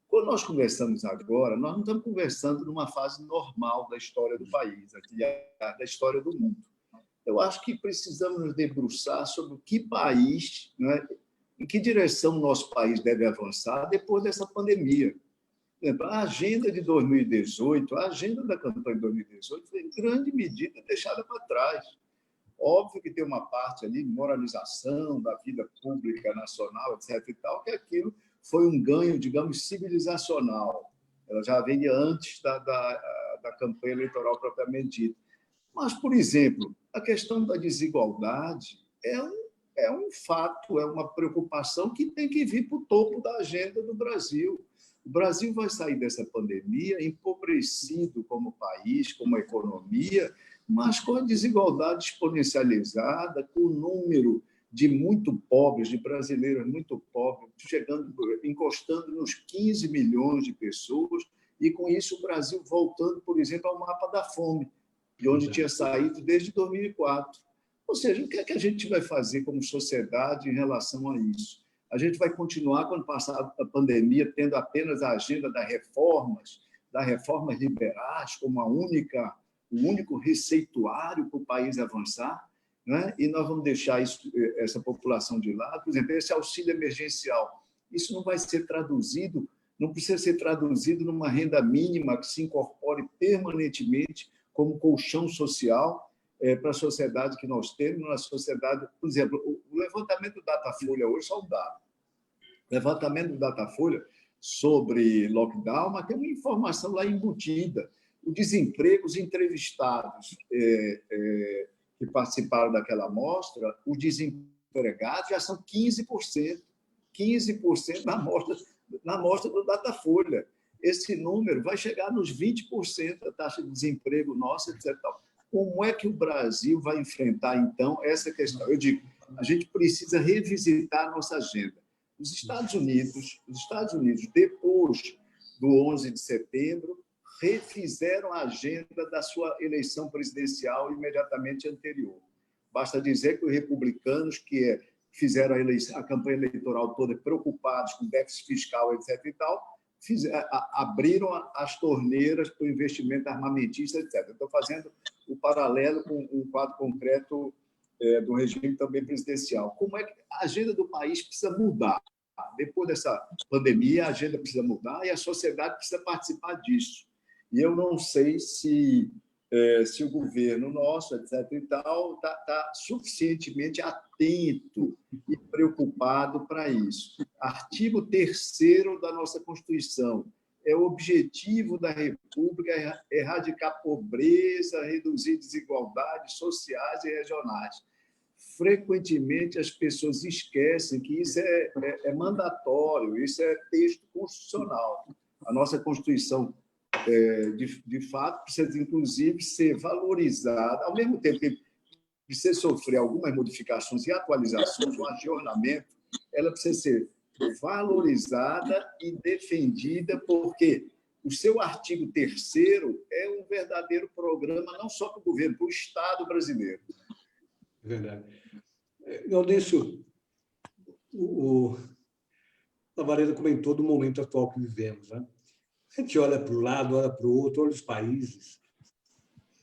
quando nós conversamos agora, nós não estamos conversando numa fase normal da história do país, da história do mundo. Eu acho que precisamos nos debruçar sobre o que país, né, em que direção o nosso país deve avançar depois dessa pandemia. Por exemplo, a agenda de 2018, a agenda da campanha de 2018 foi, em grande medida, deixada para trás. Óbvio que tem uma parte ali de moralização da vida pública nacional, etc. e tal, que aquilo foi um ganho, digamos, civilizacional. Ela já vem de antes da campanha eleitoral propriamente dita. Mas, por exemplo, a questão da desigualdade é um fato, é uma preocupação que tem que vir para o topo da agenda do Brasil. O Brasil vai sair dessa pandemia empobrecido como país, como economia, mas com a desigualdade exponencializada, com o número de muito pobres, de brasileiros muito pobres, encostando nos 15 milhões de pessoas, e com isso o Brasil voltando, por exemplo, ao mapa da fome, de onde tinha saído desde 2004. Ou seja, o que é que a gente vai fazer como sociedade em relação a isso? A gente vai continuar, quando passar a pandemia, tendo apenas a agenda das reformas liberais como o único receituário para o país avançar, né? E nós vamos deixar essa população de lado. Por exemplo, esse auxílio emergencial, isso não vai ser traduzido, não precisa ser traduzido numa renda mínima que se incorpore permanentemente como colchão social para a sociedade que nós temos, na sociedade. Por exemplo, o levantamento do Datafolha hoje, só um dado. O levantamento do Datafolha sobre lockdown, mas tem uma informação lá embutida. O desemprego, os entrevistados que participaram daquela amostra, os desempregados já são 15%. 15% na amostra do Datafolha. Esse número vai chegar nos 20% da taxa de desemprego nossa, etc. Como é que o Brasil vai enfrentar, então, essa questão? Eu digo, a gente precisa revisitar a nossa agenda. Os Estados Unidos, depois do 11 de setembro, refizeram a agenda da sua eleição presidencial imediatamente anterior. Basta dizer que os republicanos, que fizeram a campanha eleitoral toda preocupados com déficit fiscal, etc. e tal, abriram as torneiras para o investimento armamentista, etc. Estou fazendo o paralelo com um quadro concreto do regime também presidencial. Como é que a agenda do país precisa mudar? Depois dessa pandemia, a agenda precisa mudar e a sociedade precisa participar disso. E eu não sei se o governo nosso, etc. e tal, está suficientemente atento e preocupado para isso. Artigo 3º da nossa Constituição. É o objetivo da República erradicar pobreza, reduzir desigualdades sociais e regionais. Frequentemente, as pessoas esquecem que isso é mandatório, isso é texto constitucional. A nossa Constituição, de fato, precisa, inclusive, ser valorizada, ao mesmo tempo que precisa sofrer algumas modificações e atualizações, um ajornamento, ela precisa ser valorizada e defendida, porque o seu artigo 3º é um verdadeiro programa, não só para o governo, para o Estado brasileiro. Verdade. Gaudêncio, o Lavareda comentou do momento atual que vivemos, né? A gente olha para o lado, olha para o outro, olha os países,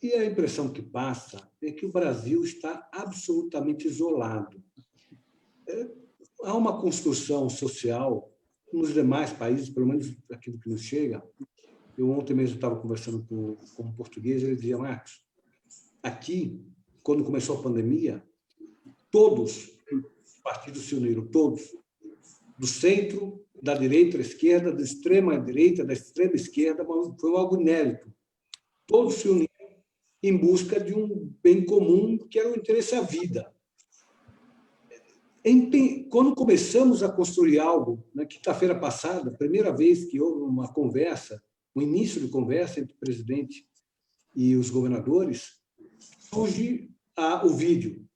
e a impressão que passa é que o Brasil está absolutamente isolado. Há uma construção social nos demais países, pelo menos aquilo que nos chega. Eu ontem mesmo estava conversando com um português, ele dizia, Marcos, aqui, quando começou a pandemia, todos os partidos se uniram, todos, do centro, da direita à esquerda, da extrema direita, da extrema esquerda, foi algo inédito. Todos se uniram em busca de um bem comum, que era o interesse à vida. Quando começamos a construir algo, na quinta-feira passada, primeira vez que houve uma conversa, um início de conversa entre o presidente e os governadores, surge o vídeo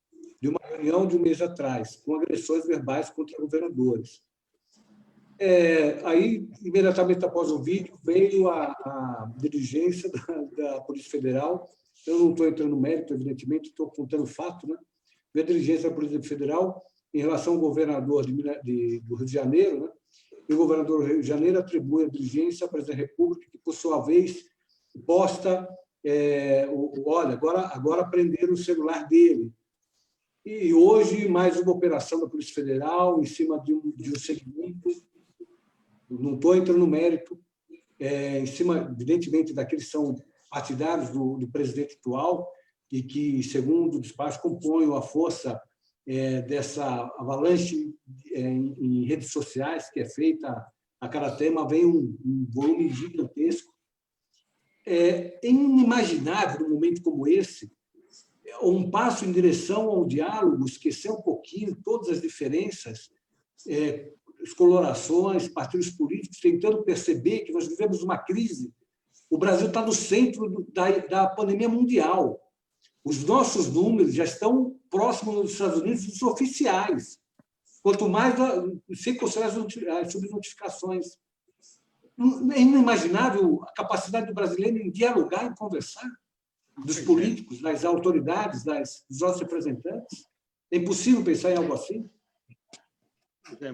de uma reunião de um mês atrás, com agressões verbais contra governadores. Aí, imediatamente após o vídeo, veio a diligência da Polícia Federal. Eu não estou entrando no mérito, evidentemente, estou contando o fato, né? Veio a diligência da Polícia Federal em relação ao governador do Rio de Janeiro, né? E o governador do Rio de Janeiro atribui a diligência à Presidente da República, que, por sua vez, posta, olha, agora prenderam o celular dele. E hoje, mais uma operação da Polícia Federal em cima de um segmento, não estou entrando no mérito, em cima, evidentemente, daqueles que são partidários do presidente atual e que, segundo o despacho, compõem a força dessa avalanche em redes sociais que é feita a cada tema, vem um volume gigantesco. É inimaginável, num momento como esse, um passo em direção ao diálogo, esquecer um pouquinho todas as diferenças, as colorações, partidos políticos, tentando perceber que nós vivemos uma crise. O Brasil está no centro da pandemia mundial. Os nossos números já estão próximos dos Estados Unidos dos oficiais, quanto mais sem considerar as subnotificações. É inimaginável a capacidade do brasileiro em dialogar, em conversar, dos políticos, das autoridades, dos nossos representantes. É impossível pensar em algo assim?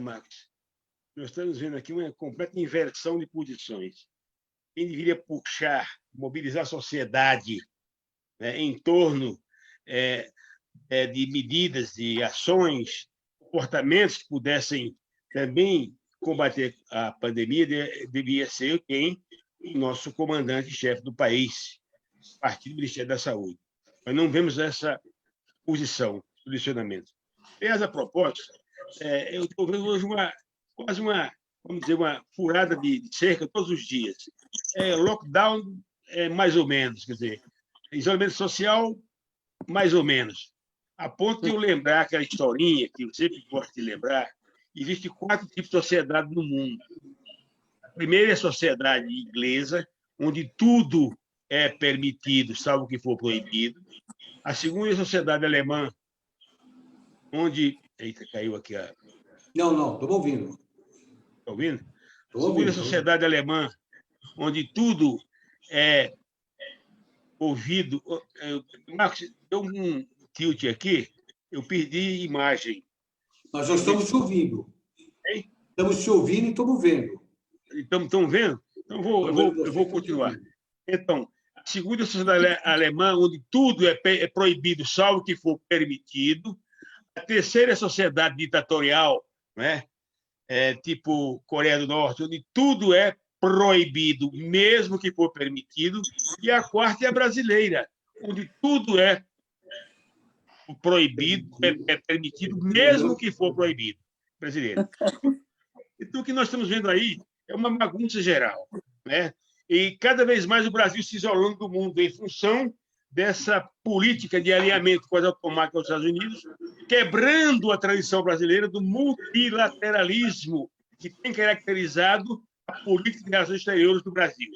Marcos, nós estamos vendo aqui uma completa inversão de posições. Quem deveria puxar, mobilizar a sociedade, né, em torno de medidas, de ações, comportamentos que pudessem também combater a pandemia, devia ser quem? O nosso comandante-chefe do país, Partido do Ministério da Saúde. Mas não vemos essa posicionamento. Essa proposta, eu estou vendo hoje quase vamos dizer, uma furada de cerca todos os dias. Lockdown, mais ou menos, quer dizer, isolamento social, mais ou menos. A ponto de eu lembrar aquela historinha, que eu sempre gosto de lembrar, existem 4 tipos de sociedade no mundo. A primeira é a sociedade inglesa, onde tudo é permitido, salvo o que for proibido. A segunda é a sociedade alemã, onde... Eita, caiu aqui a... Não, estou ouvindo. Está ouvindo? A segunda é a sociedade alemã, onde tudo é ouvido... Marcos, deu um tilt aqui, eu perdi imagem. Nós já estamos te ouvindo. Hein? Estamos te ouvindo e estamos vendo. Estão vendo? Então, eu vou continuar. Então, a segunda é a sociedade alemã, onde tudo é proibido, salvo que for permitido. A terceira é a sociedade ditatorial, né? Tipo Coreia do Norte, onde tudo é proibido, mesmo que for permitido. E a quarta é a brasileira, onde tudo é proibido, é permitido, mesmo que for proibido. Brasileiro. Então, o que nós estamos vendo aí é uma bagunça geral, né? E cada vez mais o Brasil se isolando do mundo em função dessa política de alinhamento com as automáticas dos Estados Unidos, quebrando a tradição brasileira do multilateralismo que tem caracterizado a política de relações exteriores do Brasil.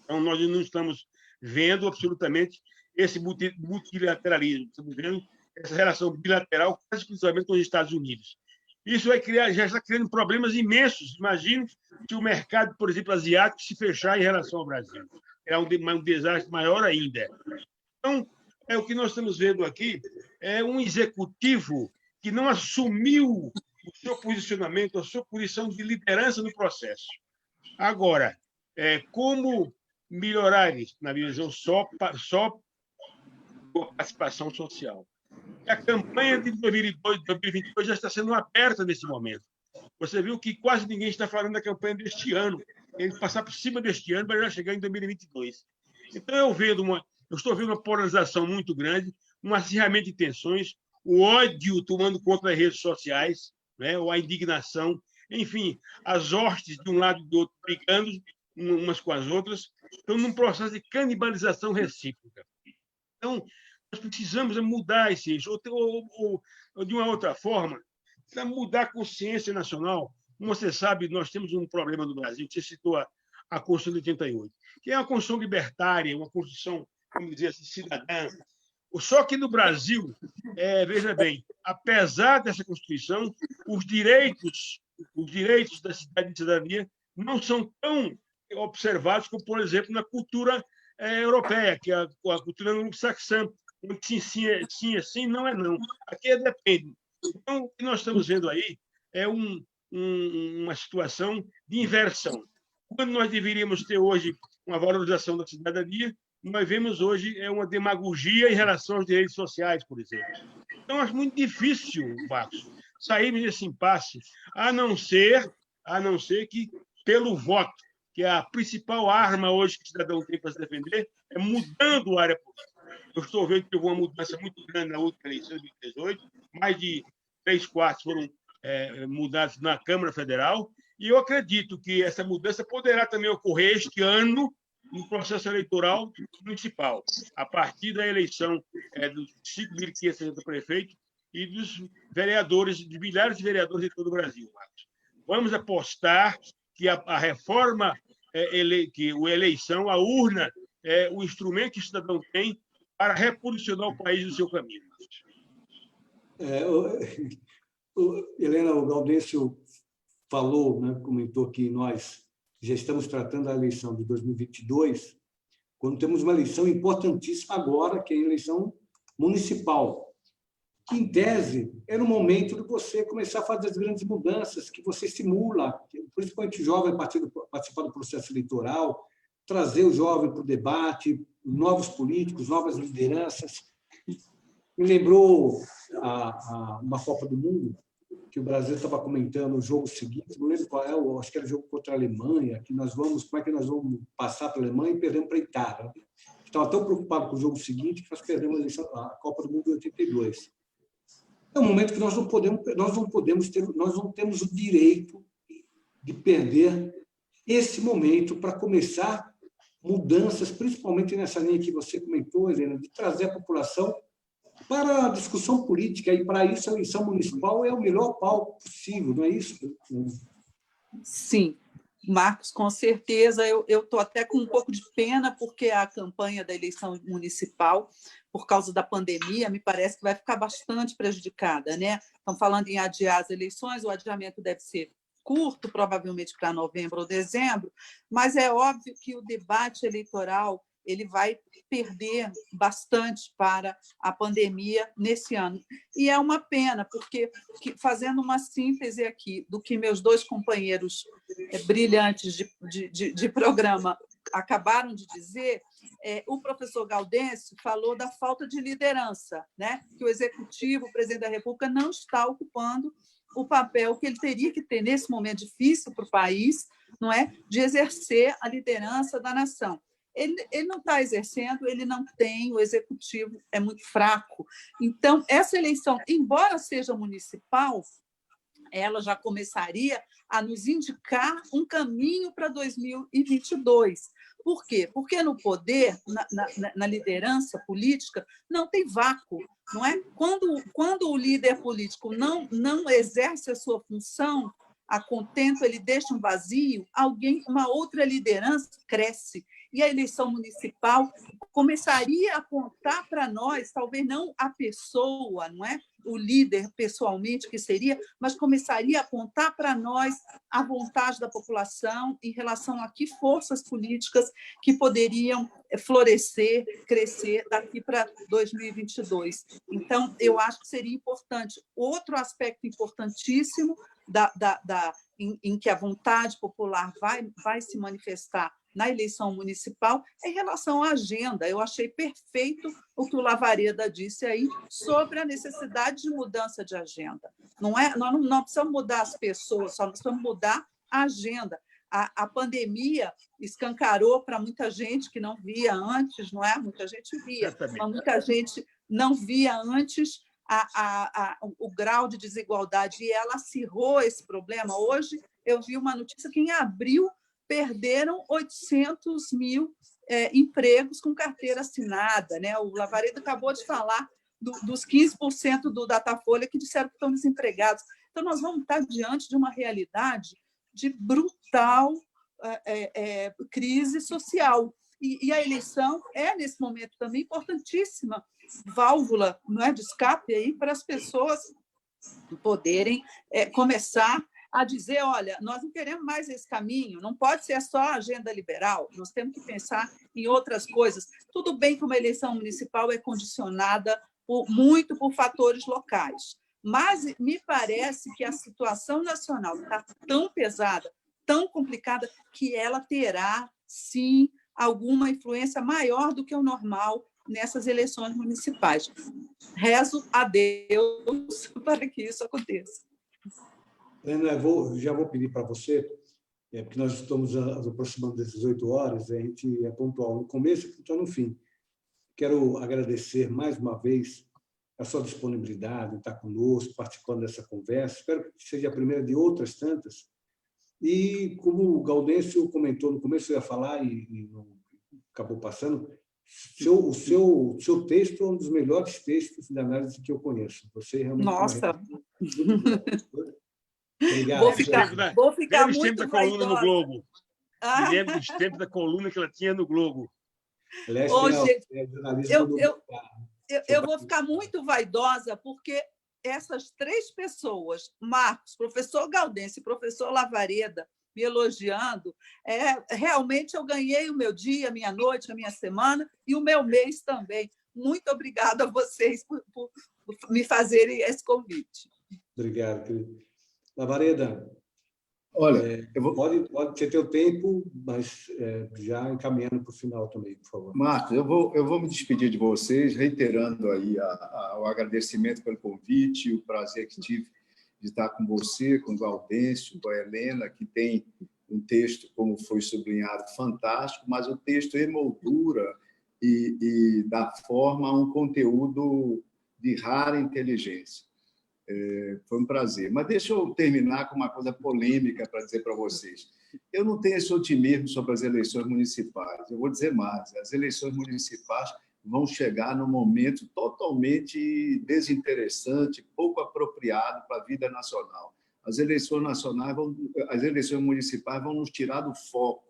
Então, nós não estamos vendo absolutamente esse multilateralismo, estamos vendo essa relação bilateral quase exclusivamente com os Estados Unidos. Isso já está criando problemas imensos. Imagine se o mercado, por exemplo, asiático, se fechar em relação ao Brasil. É um desastre maior ainda. Então, o que nós estamos vendo aqui é um executivo que não assumiu o seu posicionamento, a sua posição de liderança no processo. Agora, como melhorar isso? Na minha visão, só com a participação social. A campanha de 2022 já está sendo aberta nesse momento. Você viu que quase ninguém está falando da campanha deste ano. Ele passar por cima deste ano para já chegar em 2022. Então, eu estou vendo uma polarização muito grande, um acirramento de tensões, o ódio tomando conta das redes sociais, né, ou a indignação, enfim, as hostes de um lado e do outro brigando umas com as outras, estão num processo de canibalização recíproca. Então, nós precisamos mudar esse eixo, ou de uma outra forma, Precisa mudar a consciência nacional. Como você sabe, nós temos um problema no Brasil, você citou a Constituição de 88, que é uma Constituição libertária, uma Constituição, vamos dizer assim, cidadã. Só que no Brasil, veja bem, apesar dessa Constituição, os direitos da cidade de cidadania não são tão observados como, por exemplo, na cultura europeia, que é a cultura anglo-saxã, onde sim, não é não. Aqui depende. Então, o que nós estamos vendo aí é uma situação de inversão. Quando nós deveríamos ter hoje uma valorização da cidadania, nós vemos hoje uma demagogia em relação aos direitos sociais, por exemplo. Então, acho muito difícil, Marcos, sairmos desse impasse, a não ser que, pelo voto, que é a principal arma hoje que o cidadão tem para se defender, é mudando a área política. Eu estou vendo que houve uma mudança muito grande na última eleição de 2018, mais de 3/4 foram mudados na Câmara Federal, e eu acredito que essa mudança poderá também ocorrer este ano no processo eleitoral municipal, a partir da eleição dos 5.560 prefeitos e dos vereadores, de milhares de vereadores de todo o Brasil, Marcos. Vamos apostar que a reforma, que a eleição, a urna, é o instrumento que o cidadão tem para reposicionar o país no seu caminho. Helena, o Gaudêncio falou, né, comentou que nós já estamos tratando a eleição de 2022, quando temos uma eleição importantíssima agora, que é a eleição municipal, que, em tese, era o momento de você começar a fazer as grandes mudanças, que você estimula, principalmente o jovem, participar do processo eleitoral, trazer o jovem para o debate, novos políticos, novas lideranças. Me lembrou uma Copa do Mundo, que o Brasil estava comentando o jogo seguinte, não lembro qual é, acho que era o jogo contra a Alemanha, que como é que nós vamos passar para a Alemanha e perdemos para a Itália. Estava tão preocupado com o jogo seguinte que nós perdemos a Copa do Mundo de 82. É um momento que nós não temos o direito de perder esse momento para começar mudanças, principalmente nessa linha que você comentou, Helena, de trazer a população para a discussão política, e para isso a eleição municipal é o melhor palco possível, não é isso? Sim, Marcos, com certeza. Eu estou até com um pouco de pena, porque a campanha da eleição municipal, por causa da pandemia, me parece que vai ficar bastante prejudicada, né? Estão falando em adiar as eleições, o adiamento deve ser curto, provavelmente para novembro ou dezembro, mas é óbvio que o debate eleitoral ele vai perder bastante para a pandemia nesse ano. E é uma pena, porque, fazendo uma síntese aqui do que meus dois companheiros brilhantes de programa acabaram de dizer, o professor Gaudêncio falou da falta de liderança, né? Que o Executivo, o Presidente da República, não está ocupando o papel que ele teria que ter nesse momento difícil para o país, não é? De exercer a liderança da nação. Ele não está exercendo, ele não tem, o executivo é muito fraco. Então, essa eleição, embora seja municipal, ela já começaria a nos indicar um caminho para 2022. Por quê? Porque no poder, na liderança política, não tem vácuo. Não é? Quando o líder político não exerce a sua função a contento, ele deixa um vazio, uma outra liderança cresce. E a eleição municipal começaria a apontar para nós, talvez não a pessoa, não é? O líder pessoalmente que seria, mas começaria a apontar para nós a vontade da população em relação a que forças políticas que poderiam florescer, crescer daqui para 2022. Então, eu acho que seria importante. Outro aspecto importantíssimo em que a vontade popular vai se manifestar na eleição municipal é em relação à agenda. Eu achei perfeito o que o Lavareda disse aí sobre a necessidade de mudança de agenda. Nós não precisamos mudar as pessoas, só nós precisamos mudar a agenda. A pandemia escancarou para muita gente que não via antes, não é? Muita gente via, mas muita gente não via antes o grau de desigualdade, e ela acirrou esse problema. Hoje, eu vi uma notícia que, em abril, perderam 800 mil empregos com carteira assinada, né? O Lavareda acabou de falar dos 15% do Datafolha que disseram que estão desempregados. Então, nós vamos estar diante de uma realidade de brutal crise social. E a eleição é, nesse momento, também importantíssima válvula, não é, de escape aí para as pessoas poderem começar a dizer, olha, nós não queremos mais esse caminho, não pode ser só a agenda liberal, nós temos que pensar em outras coisas. Tudo bem que uma eleição municipal é condicionada muito por fatores locais, mas me parece que a situação nacional está tão pesada, tão complicada, que ela terá, sim, alguma influência maior do que o normal nessas eleições municipais. Rezo a Deus para que isso aconteça. Ana, já vou pedir para você, porque nós estamos aproximando das 18 horas, a gente é pontual no começo e pontual no fim. Quero agradecer mais uma vez a sua disponibilidade em estar conosco, participando dessa conversa. Espero que seja a primeira de outras tantas. E, como o Gaudêncio comentou no começo, eu ia falar e não acabou passando, o seu texto é um dos melhores textos de análise que eu conheço. Você realmente... Nossa! Obrigado. Vou ficar muito tempos da coluna no Globo. Me lembro dos tempos da coluna que ela tinha no Globo. Aliás, eu vou ficar muito vaidosa, porque essas três pessoas, Marcos, professor Gaudêncio e professor Lavareda, me elogiando, realmente eu ganhei o meu dia, a minha noite, a minha semana e o meu mês também. Muito obrigada a vocês por me fazerem esse convite. Obrigado, querido. Lavareda, olha, pode ter teu tempo, mas já encaminhando para o final também, por favor. Marcos, eu vou me despedir de vocês, reiterando aí o agradecimento pelo convite, o prazer que tive de estar com você, com o Gaudêncio, com a Helena, que tem um texto, como foi sublinhado, fantástico, mas o texto emoldura e dá forma a um conteúdo de rara inteligência. Foi um prazer. Mas deixa eu terminar com uma coisa polêmica para dizer para vocês. Eu não tenho esse otimismo sobre as eleições municipais. Eu vou dizer mais. As eleições municipais vão chegar num momento totalmente desinteressante, pouco apropriado para a vida nacional. As eleições municipais vão nos tirar do foco.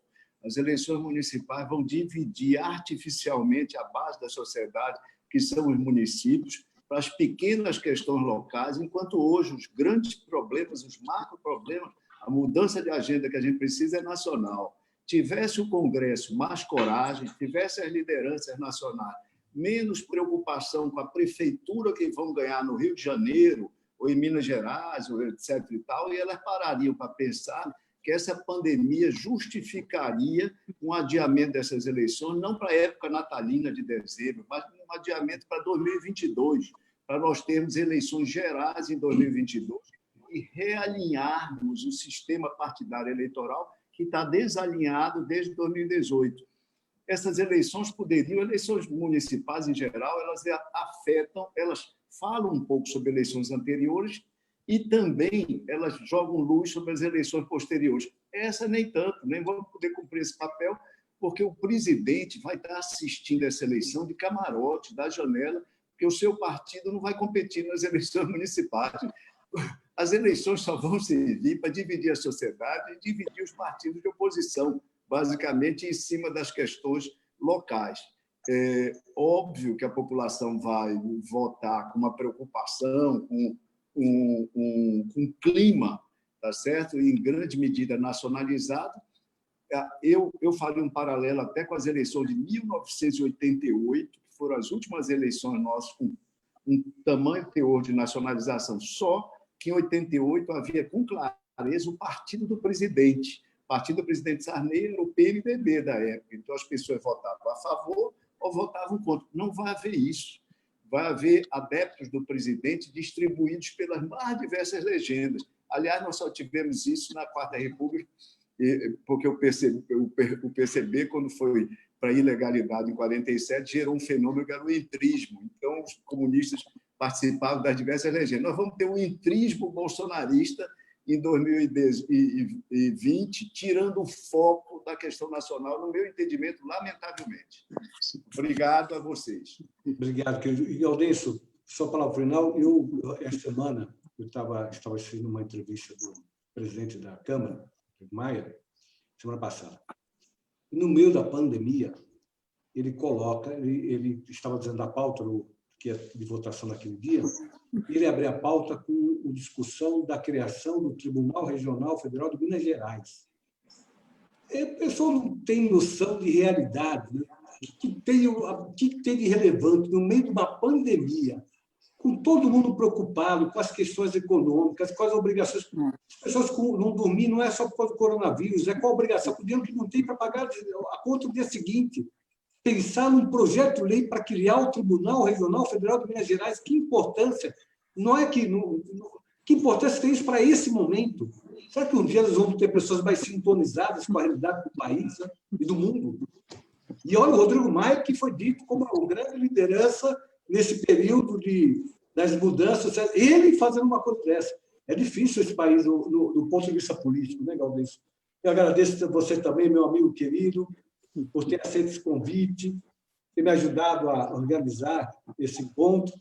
As eleições municipais vão dividir artificialmente a base da sociedade, que são os municípios, para as pequenas questões locais, enquanto hoje os grandes problemas, os macro-problemas, a mudança de agenda que a gente precisa é nacional. Tivesse o Congresso mais coragem, tivesse as lideranças nacionais menos preocupação com a prefeitura que vão ganhar no Rio de Janeiro ou em Minas Gerais, ou etc. e tal, e elas parariam para pensar que essa pandemia justificaria um adiamento dessas eleições, não para a época natalina de dezembro, mas um adiamento para 2022, para nós termos eleições gerais em 2022 e realinharmos o sistema partidário eleitoral que está desalinhado desde 2018. Essas eleições eleições municipais em geral, elas afetam, elas falam um pouco sobre eleições anteriores e também elas jogam luz sobre as eleições posteriores. Essa nem tanto, nem vamos poder cumprir esse papel, porque o presidente vai estar assistindo essa eleição de camarote, da janela, porque o seu partido não vai competir nas eleições municipais. As eleições só vão servir para dividir a sociedade e dividir os partidos de oposição, basicamente em cima das questões locais. É óbvio que a população vai votar com uma preocupação, com um clima, tá certo? Em grande medida nacionalizado. Eu faria um paralelo até com as eleições de 1988, que foram as últimas eleições nossas com um tamanho teor de nacionalização. Só que em 88 havia com clareza o partido do presidente. O partido do presidente Sarney era o PMDB da época. Então, as pessoas votavam a favor ou votavam contra. Não vai haver isso. Vai haver adeptos do presidente distribuídos pelas mais diversas legendas. Aliás, nós só tivemos isso na Quarta República, porque o PCB, quando foi para a ilegalidade em 47, gerou um fenômeno que era o entrismo. Então, os comunistas participavam das diversas legendas. Nós vamos ter um entrismo bolsonarista em 2020, tirando o foco da questão nacional, no meu entendimento, lamentavelmente. Obrigado a vocês. Obrigado, querido. E, Gaudêncio, só para o final, essa semana eu estava assistindo uma entrevista do presidente da Câmara, Maia, semana passada. E no meio da pandemia, ele estava dizendo a pauta que é de votação naquele dia, ele abriu a pauta com a discussão da criação do Tribunal Regional Federal de Minas Gerais. A pessoa não tem noção de realidade, né? O que tem de relevante no meio de uma pandemia, com todo mundo preocupado com as questões econômicas, com as obrigações. As pessoas não dormir não é só por causa do coronavírus, é com a obrigação, com o dinheiro que não tem para pagar a conta no dia seguinte. Pensar num projeto de lei para criar o Tribunal Regional Federal de Minas Gerais, que importância! Não é que... que importância tem isso para esse momento? Será que um dia nós vamos ter pessoas mais sintonizadas com a realidade do país, né, e do mundo? E olha o Rodrigo Maia, que foi dito como uma grande liderança nesse período das mudanças, ele fazendo uma coisa dessa. É difícil esse país do ponto de vista político, né, Galdêncio? Eu agradeço a você também, meu amigo querido, por ter aceito esse convite, ter me ajudado a organizar esse encontro,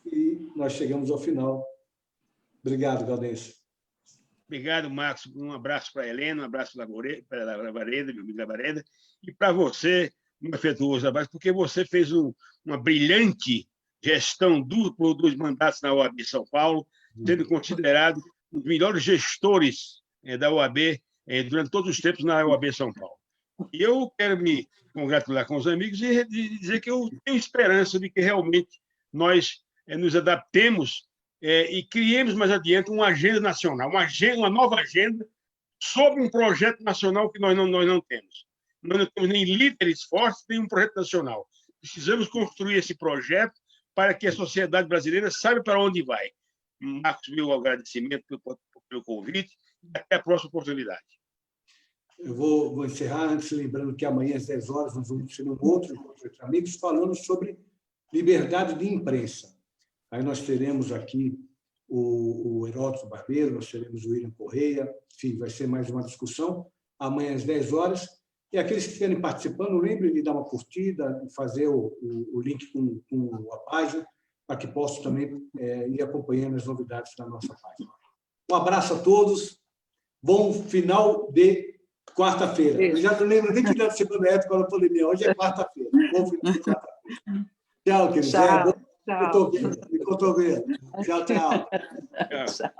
e nós chegamos ao final. Obrigado, Galdêncio. Obrigado, Marcos. Um abraço para a Helena, um abraço para a Lavareda, meu amigo Lavareda, e para você, um afetuoso abraço, porque você fez uma brilhante gestão por 2 mandatos na OAB São Paulo, sendo considerado um dos melhores gestores da OAB durante todos os tempos na OAB São Paulo. E eu quero me congratular com os amigos e dizer que eu tenho esperança de que realmente nós nos adaptemos e criemos mais adiante uma agenda nacional, uma nova agenda sobre um projeto nacional que nós não temos. Nós não temos nem líderes fortes, nem um projeto nacional. Precisamos construir esse projeto para que a sociedade brasileira saiba para onde vai. Marcos, meu agradecimento pelo convite e até a próxima oportunidade. Eu vou encerrar antes, lembrando que amanhã, às 10 horas, nós vamos ter um outro encontro entre amigos falando sobre liberdade de imprensa. Aí nós teremos aqui o Heródoto Barbeiro, nós teremos o William Correia, enfim, vai ser mais uma discussão, amanhã às 10 horas. E aqueles que estiverem participando, lembrem de dar uma curtida, fazer o link com a página, para que possam também ir acompanhando as novidades da nossa página. Um abraço a todos, bom final de quarta-feira. Eu já não lembro nem que dia de semana é quando eu falei, hoje é quarta-feira. Bom final de quarta-feira. Tchau, querido. Tchau. Me cotovelo. Tchau, tchau. Tchau.